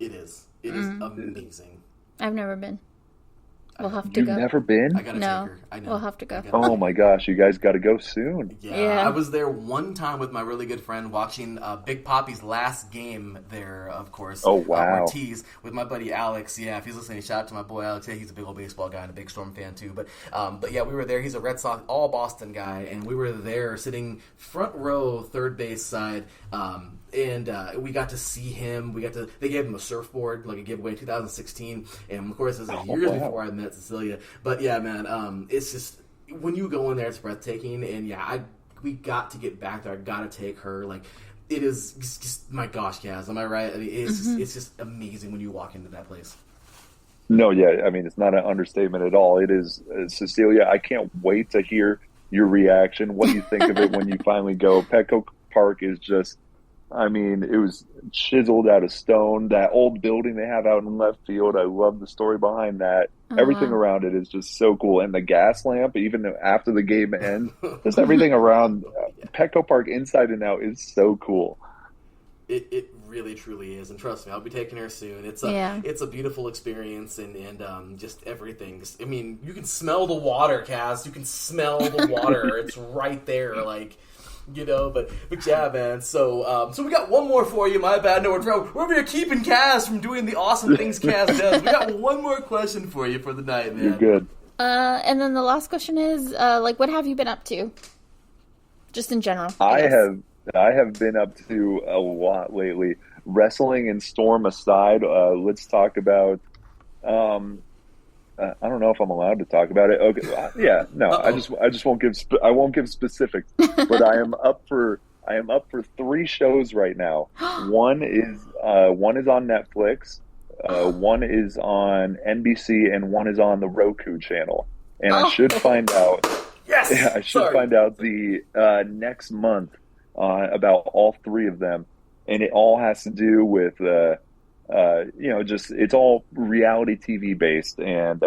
It is. It is amazing. I've never been. We'll have to go. You've never been? I gotta take her. I know. We'll have to go. Oh my gosh, you guys got to go soon. Yeah, I was there one time with my really good friend watching Big Poppy's last game there, of course. Oh, wow. Ortiz with my buddy Alex. Yeah, if he's listening, shout out to my boy Alex. Yeah, he's a big old baseball guy and a big Storm fan too. But yeah, we were there. He's a Red Sox, all Boston guy, and we were there sitting front row, third base side. And we got to see him. They gave him a surfboard, like a giveaway 2016. And of course, this is years before I met Cecilia. But yeah, man, it's just, when you go in there, it's breathtaking. And yeah, we got to get back there. I got to take her. Like, it is just my gosh, Kaz, am I right? I mean, it's just amazing when you walk into that place. No, yeah, I mean, it's not an understatement at all. It is, Cecilia, I can't wait to hear your reaction, what you think of it when you finally go. Petco Park is just, I mean, it was chiseled out of stone. That old building they have out in left field, I love the story behind that. Everything around it is just so cool. And the gas lamp, even after the game ends, just everything around Petco Park inside and out is so cool. It really, truly is. And trust me, I'll be taking her soon. It's a beautiful experience and just everything. I mean, you can smell the water, Kaz. You can smell the water. It's right there, like... but yeah, man. So we got one more for you. My bad. No, we're over here keeping Kaz from doing the awesome things Kaz does. We got one more question for you for the night, man. You're good. And then the last question is, what have you been up to? Just in general. I have been up to a lot lately. Wrestling and Storm aside, let's talk about. I don't know if I'm allowed to talk about it. Okay, yeah, no, I just won't give. I won't give specifics. But I am up for 3 shows right now. One is on Netflix, one is on NBC, and one is on the Roku channel. And I should find out. Yes, yeah, I should find out the next month about all 3 of them, and it all has to do with. Just it's all reality TV based and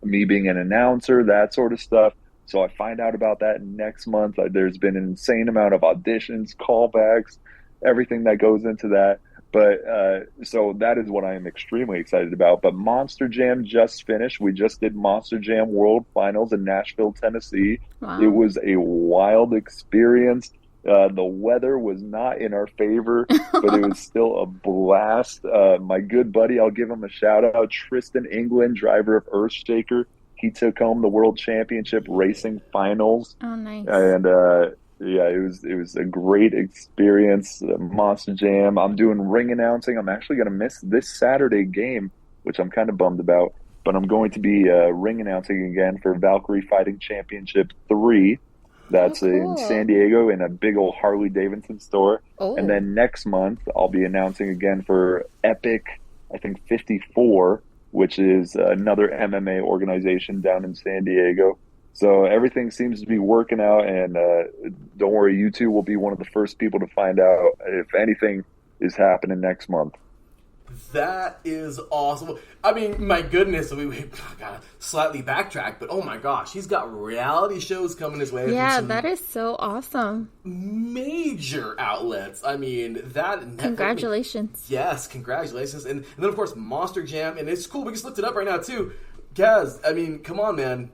me being an announcer, that sort of stuff. So I find out about that next month. There's been an insane amount of auditions, callbacks, everything that goes into that. But so that is what I am extremely excited about. But Monster Jam just finished. We just did Monster Jam World Finals in Nashville, Tennessee. Wow. It was a wild experience. The weather was not in our favor, but it was still a blast. My good buddy, I'll give him a shout out, Tristan England, driver of Earthshaker. He took home the World Championship Racing Finals. Oh, nice. And it was a great experience. Monster Jam. I'm doing ring announcing. I'm actually going to miss this Saturday game, which I'm kind of bummed about. But I'm going to be ring announcing again for Valkyrie Fighting Championship 3. That's in San Diego in a big old Harley Davidson store. Oh. And then next month, I'll be announcing again for Epic, I think 54, which is another MMA organization down in San Diego. So everything seems to be working out. And don't worry, you two will be one of the first people to find out if anything is happening next month. That is awesome. I mean, my goodness, we gotta slightly backtrack, but oh my gosh, he's got reality shows coming his way. Yeah, that is so awesome. Major outlets. I mean, that... Congratulations. Yes, congratulations. And then, of course, Monster Jam, and it's cool, we just looked it up right now, too. Kaz, I mean, come on, man.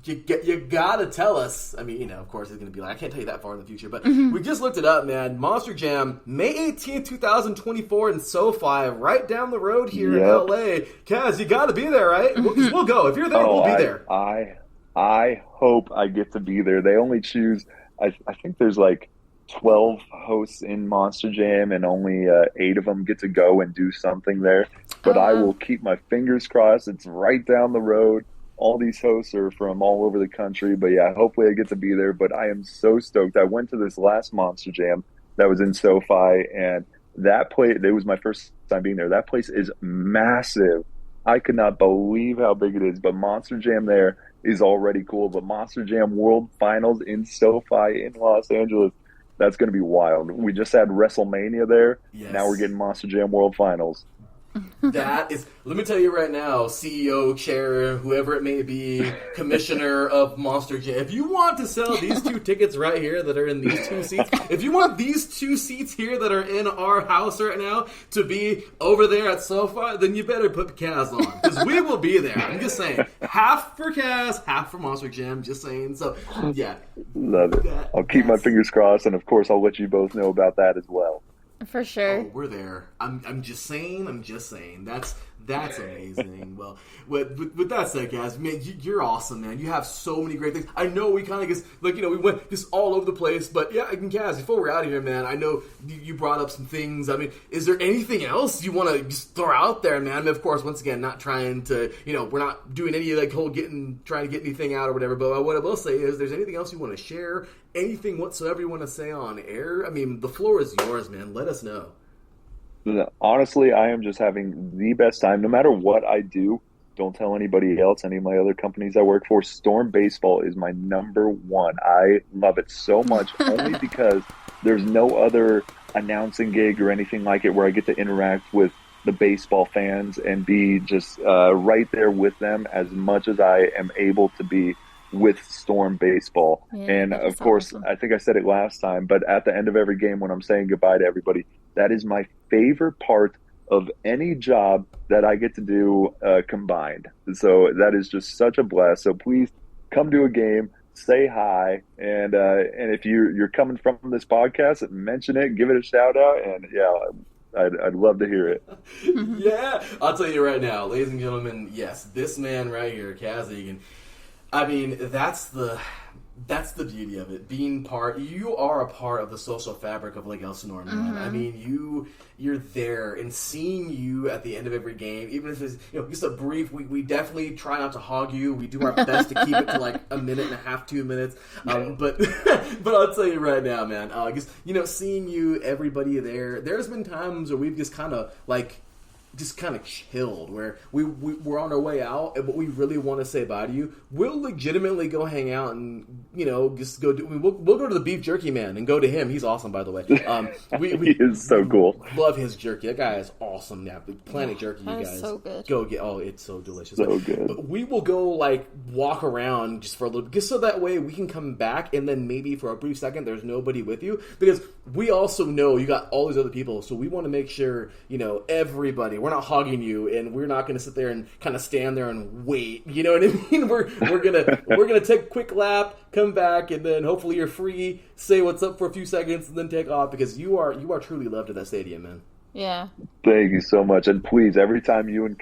You gotta tell us. I mean, of course, it's gonna be like, I can't tell you that far in the future, but we just looked it up, man. Monster Jam, May 18th, 2024 in SoFi, right down the road here in LA. Kaz, you gotta be there, right? We'll go. If you're there, we'll be there. I hope I get to be there. They only choose, I think there's like 12 hosts in Monster Jam, and only 8 of them get to go and do something there. But I will keep my fingers crossed. It's right down the road. all these hosts are from all over the country. But yeah, hopefully I get to be there. But I am so stoked. I went to this last Monster Jam that was in SoFi, and that place, it was my first time being there. That place is massive. I could not believe how big it is. But Monster Jam there is already cool. But Monster Jam World Finals in SoFi in Los Angeles, that's going to be wild. We just had WrestleMania there. Yes. Now we're getting Monster Jam World Finals. That is, let me tell you right now, CEO, chair, whoever it may be, commissioner of Monster Jam, if you want to sell these 2 tickets right here that are in these 2 seats, if you want these 2 seats here that are in our house right now to be over there at SoFi, then you better put Kaz on, because we will be there. I'm just saying, half for Kaz, half for Monster Jam, just saying. So, yeah. Love it. I'll keep my fingers crossed, and of course I'll let you both know about that as well. For sure. Oh, we're there. I'm just saying. That's amazing. Well, with that said, guys, man, you're awesome, man. You have so many great things. I know we kind of just, we went just all over the place, but yeah, Kaz, before we're out of here, man, I know you brought up some things. I mean, is there anything else you want to just throw out there, man? I mean, of course, once again, not trying to, we're not doing any whole trying to get anything out or whatever, but what I will say is, there's anything else you want to share, anything whatsoever you want to say on air? I mean, the floor is yours, man. Let us know. Honestly, I am just having the best time. No matter what I do, don't tell anybody else, any of my other companies I work for, Storm Baseball is my number one. I love it so much, only because there's no other announcing gig or anything like it where I get to interact with the baseball fans and be just right there with them as much as I am able to be with Storm Baseball. Yeah, and of course, awesome. I think I said it last time, but at the end of every game when I'm saying goodbye to everybody, that is my favorite part of any job that I get to do combined. So that is just such a blast. So please come to a game, say hi, and if you're coming from this podcast, mention it, give it a shout out, and yeah, I'd love to hear it. Yeah, I'll tell you right now, ladies and gentlemen, yes, this man right here, Kaz Egan, I mean, that's the beauty of it. You are a part of the social fabric of Lake Elsinore, man. Mm-hmm. I mean, you're there, and seeing you at the end of every game, even if it's just a brief. We definitely try not to hog you. We do our best to keep it to a minute and a half, 2 minutes. But I'll tell you right now, man. Seeing you, everybody there. There's been times where we've just kind of chilled, where we're on our way out, but we really want to say bye to you. We'll legitimately go hang out and just go we'll go to the beef jerky man and go to him. He's awesome, by the way. He is so cool. Love his jerky. That guy is awesome. Yeah, Planet Jerky, you guys so good. Go get. Oh, it's so delicious. So good. But we will go walk around just for a little, just so that way we can come back, and then maybe for a brief second there's nobody with you, because we also know you got all these other people, so we want to make sure everybody. We're not hogging you, and we're not going to sit there and kind of stand there and wait. You know what I mean? We're gonna take a quick lap, come back, and then hopefully you're free. Say what's up for a few seconds, and then take off, because you are truly loved at that stadium, man. Yeah. Thank you so much, and please, every time you and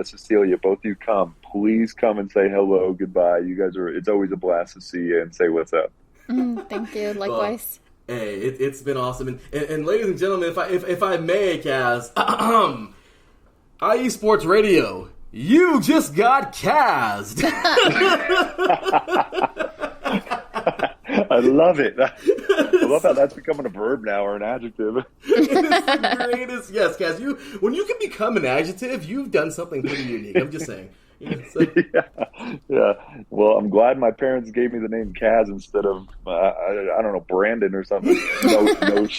Cecilia, both of you come, please come and say hello, goodbye. You guys are. It's always a blast to see you and say what's up. Thank you. Likewise. Well, hey, it's been awesome, and ladies and gentlemen, if I may, Kaz. IE Sports Radio, you just got Kaz'd. I love it. I love how that's becoming a verb now, or an adjective. It's the greatest. Yes, Kaz, when you can become an adjective, you've done something pretty unique. I'm just saying. Yeah. Well, I'm glad my parents gave me the name Kaz instead of I don't know, Brandon or something.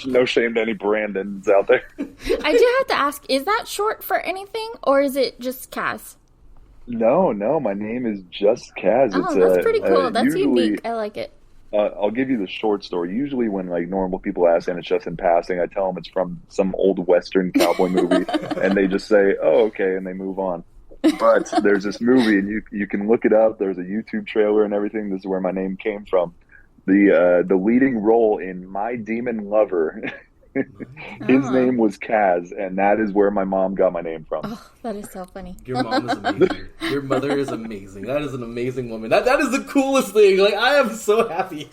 No shame to any Brandons out there. I do have to ask: is that short for anything, or is it just Kaz? No, my name is just Kaz. Oh, that's pretty cool. That's unique. I like it. I'll give you the short story. Usually when normal people ask and it's just in passing, I tell them it's from some old Western cowboy movie, and they just say, "Oh, okay," and they move on. But there's this movie, and you can look it up. There's a YouTube trailer and everything. This is where my name came from. The leading role in My Demon Lover, his name was Kaz, and that is where my mom got my name from. Oh, that is so funny. Your mom is amazing. Your mother is amazing. That is an amazing woman. That is the coolest thing. I am so happy.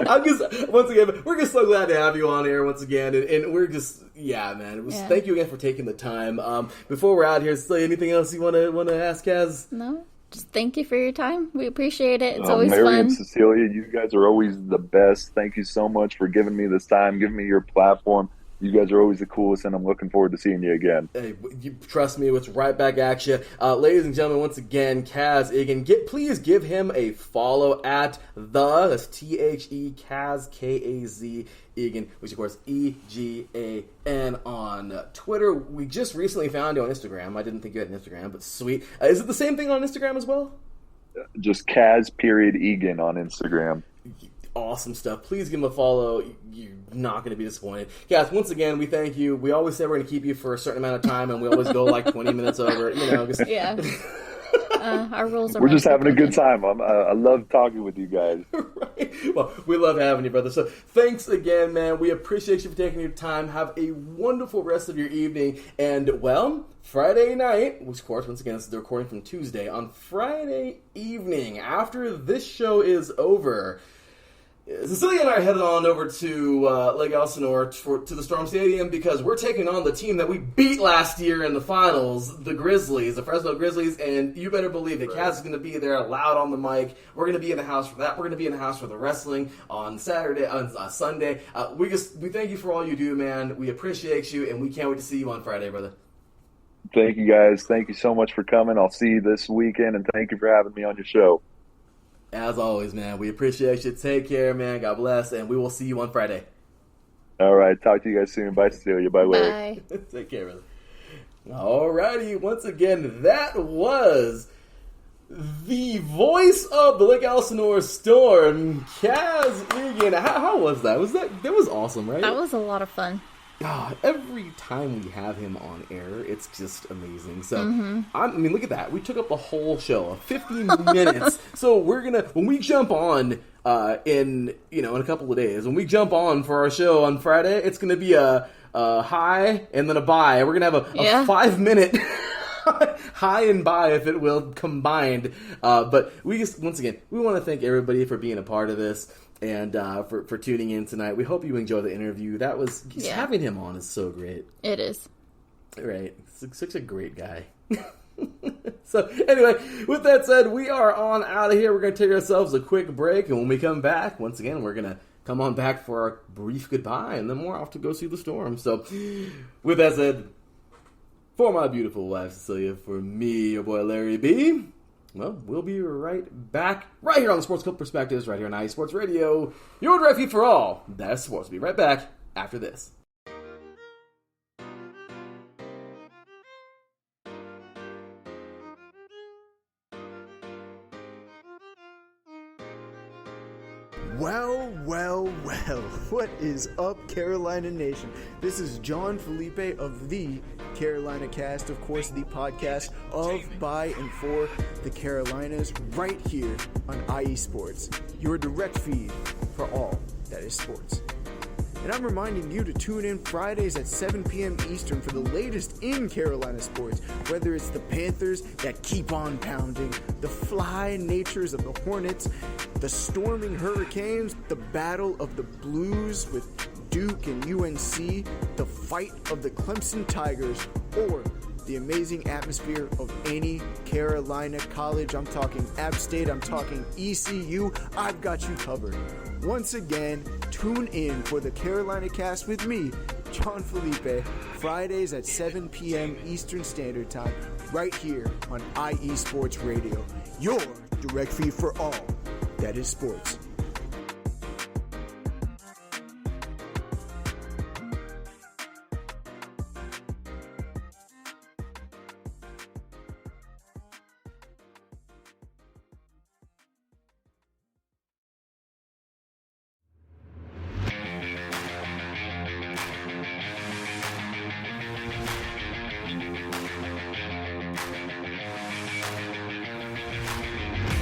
I'm just, once again, we're just so glad to have you on here once again, and we're just, yeah, man. Thank you again for taking the time. Before we're out here, Cecilia, anything else you want to ask, Kaz? No. just thank you for your time. We appreciate it. It's Oh, always Mary fun. and Cecilia, you guys are always the best. Thank you so much for giving me this time, giving me your platform. You guys are always the coolest, and I'm looking forward to seeing you again. Hey, you trust me, it's right back at you. Ladies and gentlemen, once again, Kaz Egan. Please give him a follow at that's THE Kaz, Kaz Egan, which of course EGAN on Twitter. We just recently found you on Instagram. I didn't think you had an Instagram, but sweet. Is it the same thing on Instagram as well? Just Kaz.Egan on Instagram. Awesome stuff. Please give him a follow. You're not going to be disappointed. Kaz, once again, we thank you. We always say we're going to keep you for a certain amount of time, and we always go like 20 minutes over. Yeah. Our rules are. We're just having a good time. I love talking with you guys. Right. Well, we love having you, brother. So thanks again, man. We appreciate you for taking your time. Have a wonderful rest of your evening. And, well, Friday night, which, of course, once again, this is the recording from Tuesday. On Friday evening, after this show is over, Cecilia and I are headed on over to Lake Elsinore to the Storm Stadium because we're taking on the team that we beat last year in the finals, the Grizzlies, the Fresno Grizzlies, and you better believe that Kaz is going to be there loud on the mic. We're going to be in the house for that. We're going to be in the house for the wrestling on Sunday. We thank you for all you do, man. We appreciate you, and we can't wait to see you on Friday, brother. Thank you, guys. Thank you so much for coming. I'll see you this weekend, and thank you for having me on your show. As always, man, we appreciate you. Take care, man. God bless, and we will see you on Friday. All right. Talk to you guys soon. Bye, Cecilia. Bye, Larry. Bye. Take care, brother. All righty. Once again, that was the voice of the Lake Elsinore Storm, Kaz Egan. How was that? That was awesome, right? That was a lot of fun. God, every time we have him on air, it's just amazing. So, I mean, look at that. We took up the whole show, 50 minutes. So when we jump on in a couple of days, when we jump on for our show on Friday, it's gonna be a high and then a bye. We're gonna have a 5-minute high and bye, if it will, combined. But once again, we want to thank everybody for being a part of this. And for tuning in tonight. We hope you enjoyed the interview. Having him on is so great. It is. Right. Such a great guy. So, anyway, with that said, we are on out of here. We're going to take ourselves a quick break. And when we come back, once again, we're going to come on back for our brief goodbye. And then we're off to go see the Storm. So, with that said, for my beautiful wife, Cecilia, for me, your boy, Larry B., well, we'll be right back, right here on the Sports Club Perspectives, right here on IE Sports Radio. Your direct feed for all that's sports. We'll be right back after this. Well, what is up, Carolina Nation? This is John Felipe of the Carolina Cast, of course, the podcast of, by, and for the Carolinas, right here on IE Sports, your direct feed for all that is sports. And I'm reminding you to tune in Fridays at 7 p.m. Eastern for the latest in Carolina sports, whether it's the Panthers that keep on pounding, the fly natures of the Hornets, the storming Hurricanes, the battle of the Blues with Duke and UNC, the fight of the Clemson Tigers, or the amazing atmosphere of any Carolina college. I'm talking App State, I'm talking ECU. I've got you covered. Once again, tune in for the Carolina Cast with me, John Felipe, Fridays at 7 p.m. Eastern Standard Time, right here on IE Sports Radio, your direct feed for all that is sports.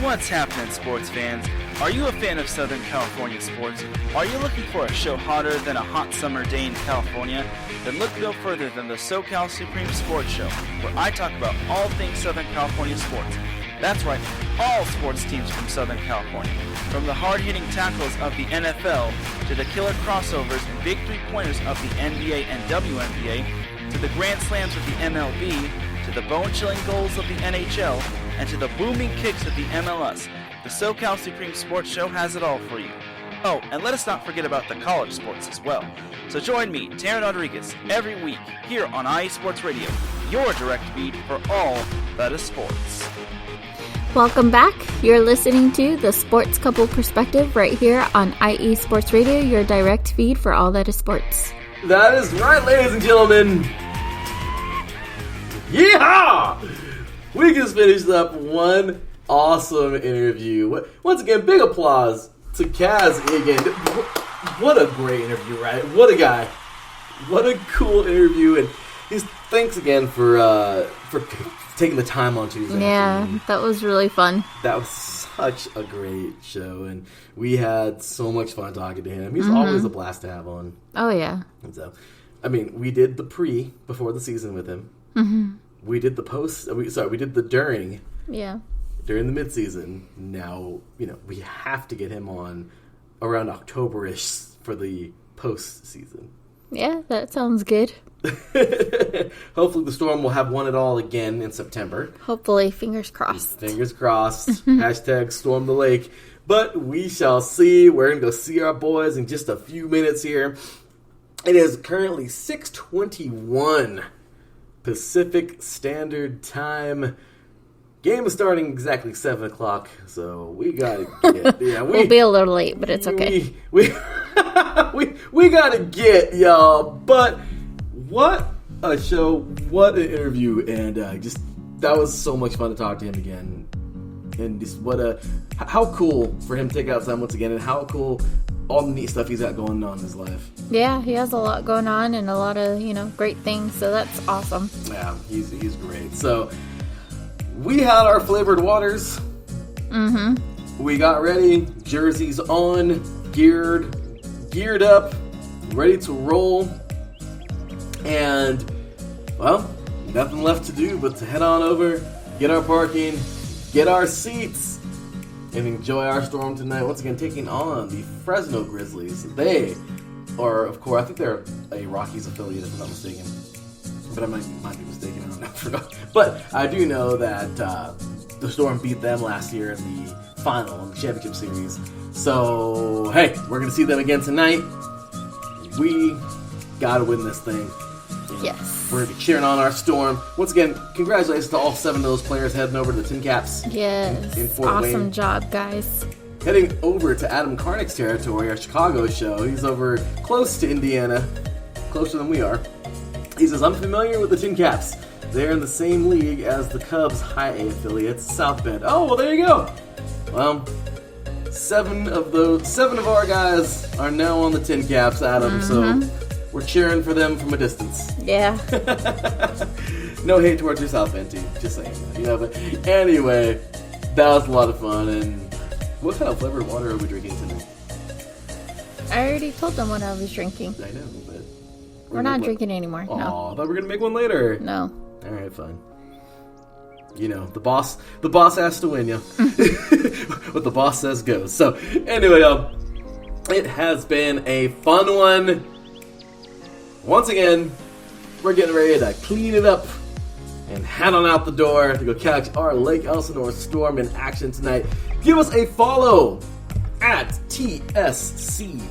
What's happening, sports fans? Are you a fan of Southern California sports? Are you looking for a show hotter than a hot summer day in California? Then look no further than the SoCal Supreme Sports Show, where I talk about all things Southern California sports. That's right, all sports teams from Southern California. From the hard-hitting tackles of the NFL, to the killer crossovers and big three-pointers of the NBA and WNBA, to the grand slams of the MLB, to the bone-chilling goals of the NHL, and to the booming kicks of the MLS, the SoCal Supreme Sports Show has it all for you. Oh, and let us not forget about the college sports as well. So join me, Taryn Rodriguez, every week here on IE Sports Radio, your direct feed for all that is sports. Welcome back. You're listening to the Sports Couple Perspective right here on IE Sports Radio, your direct feed for all that is sports. That is right, ladies and gentlemen. Yeehaw! We just finished up one awesome interview. Once again, big applause to Kaz Egan. What a great interview, right? What a guy. What a cool interview. And thanks again for taking the time on Tuesday. Yeah, that was really fun. That was such a great show, and we had so much fun talking to him. He's always a blast to have on. Oh, yeah. And so, I mean, we did the before the season with him. Mm-hmm. We did the we did the during. Yeah. During the midseason. Now, we have to get him on around October-ish for the postseason. Yeah, that sounds good. Hopefully the Storm will have won it all again in September. Hopefully, fingers crossed. Fingers crossed. Hashtag Storm the Lake. But we shall see. We're going to go see our boys in just a few minutes here. It is currently 6:21 Pacific Standard Time. Game is starting exactly 7 o'clock, so we gotta get. Yeah, we'll be a little late, but it's okay. We gotta get y'all. But what a show! What an interview! And that was so much fun to talk to him again. And just how cool for him to take out time once again, and how cool all the neat stuff he's got going on in his life. Yeah, he has a lot going on and a lot of great things. So that's awesome. Yeah, he's great. So. We had our flavored waters. Mm-hmm. We got ready. Jerseys on. Geared up. Ready to roll. And, well, nothing left to do but to head on over, get our parking, get our seats, and enjoy our Storm tonight. Once again, taking on the Fresno Grizzlies. They are, of course, I think they're a Rockies affiliate, if I'm not mistaken. But I might be mistaken. I don't know. But I do know that the Storm beat them last year in the final, in the championship series. So, hey, we're going to see them again tonight. We got to win this thing. Yes. We're going to be cheering on our Storm. Once again, congratulations to all 7 of those players heading over to the Tin Caps. Yes. In Fort Wayne. Awesome job, guys. Heading over to Adam Karnick's territory, our Chicago show. He's over close to Indiana, closer than we are. He says, I'm familiar with the Tin Caps. They're in the same league as the Cubs' High A affiliates, South Bend. Oh, well, there you go. Well, 7 of our guys are now on the Tin Caps, Adam. So we're cheering for them from a distance. Yeah. No hate towards your South Bend team. Just saying. But anyway, that was a lot of fun. And what kind of flavored water are we drinking tonight? I already told them what I was drinking. I know, but... We're not drinking anymore. Oh, no. I thought we were going to make one later. No. All right, fine. The boss has to win, yeah. What the boss says goes. So, anyway, it has been a fun one. Once again, we're getting ready to clean it up and head on out the door to go catch our Lake Elsinore Storm in action tonight. Give us a follow at TSCP_IESR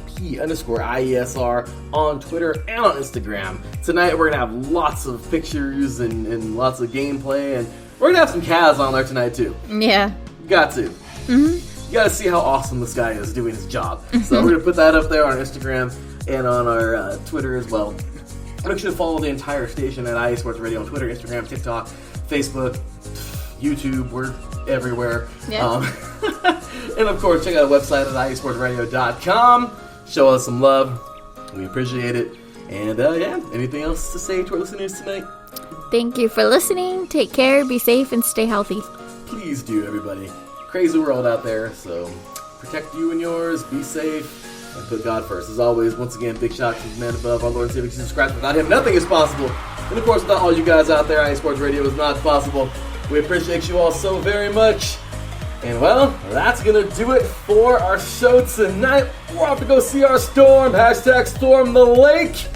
on Twitter and on Instagram. Tonight we're going to have lots of pictures and lots of gameplay, and we're going to have some Kaz on there tonight too. Yeah. Got to. You got to see how awesome this guy is doing his job. So we're going to put that up there on our Instagram and on our Twitter as well. Make sure to follow the entire station at IE Sports Radio on Twitter, Instagram, TikTok, Facebook, YouTube. We're everywhere. Yeah. And of course, check out our website at IESportsRadio.com. Show us some love. We appreciate it. And anything else to say to our listeners tonight? Thank you for listening. Take care, be safe, and stay healthy. Please do, everybody. Crazy world out there, so protect you and yours, be safe, and put God first. As always, once again, big shout out to the man above, our Lord and Savior Jesus Christ. Without him, nothing is possible. And of course, without all you guys out there, IE Sports Radio is not possible. We appreciate you all so very much. And well, that's going to do it for our show tonight. We're off to go see our Storm. Hashtag Storm the Lake.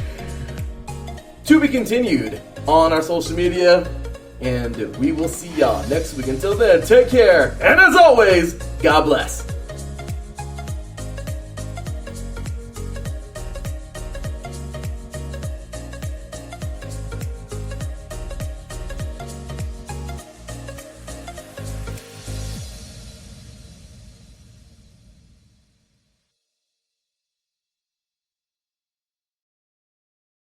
To be continued on our social media. And we will see y'all next week. Until then, take care. And as always, God bless.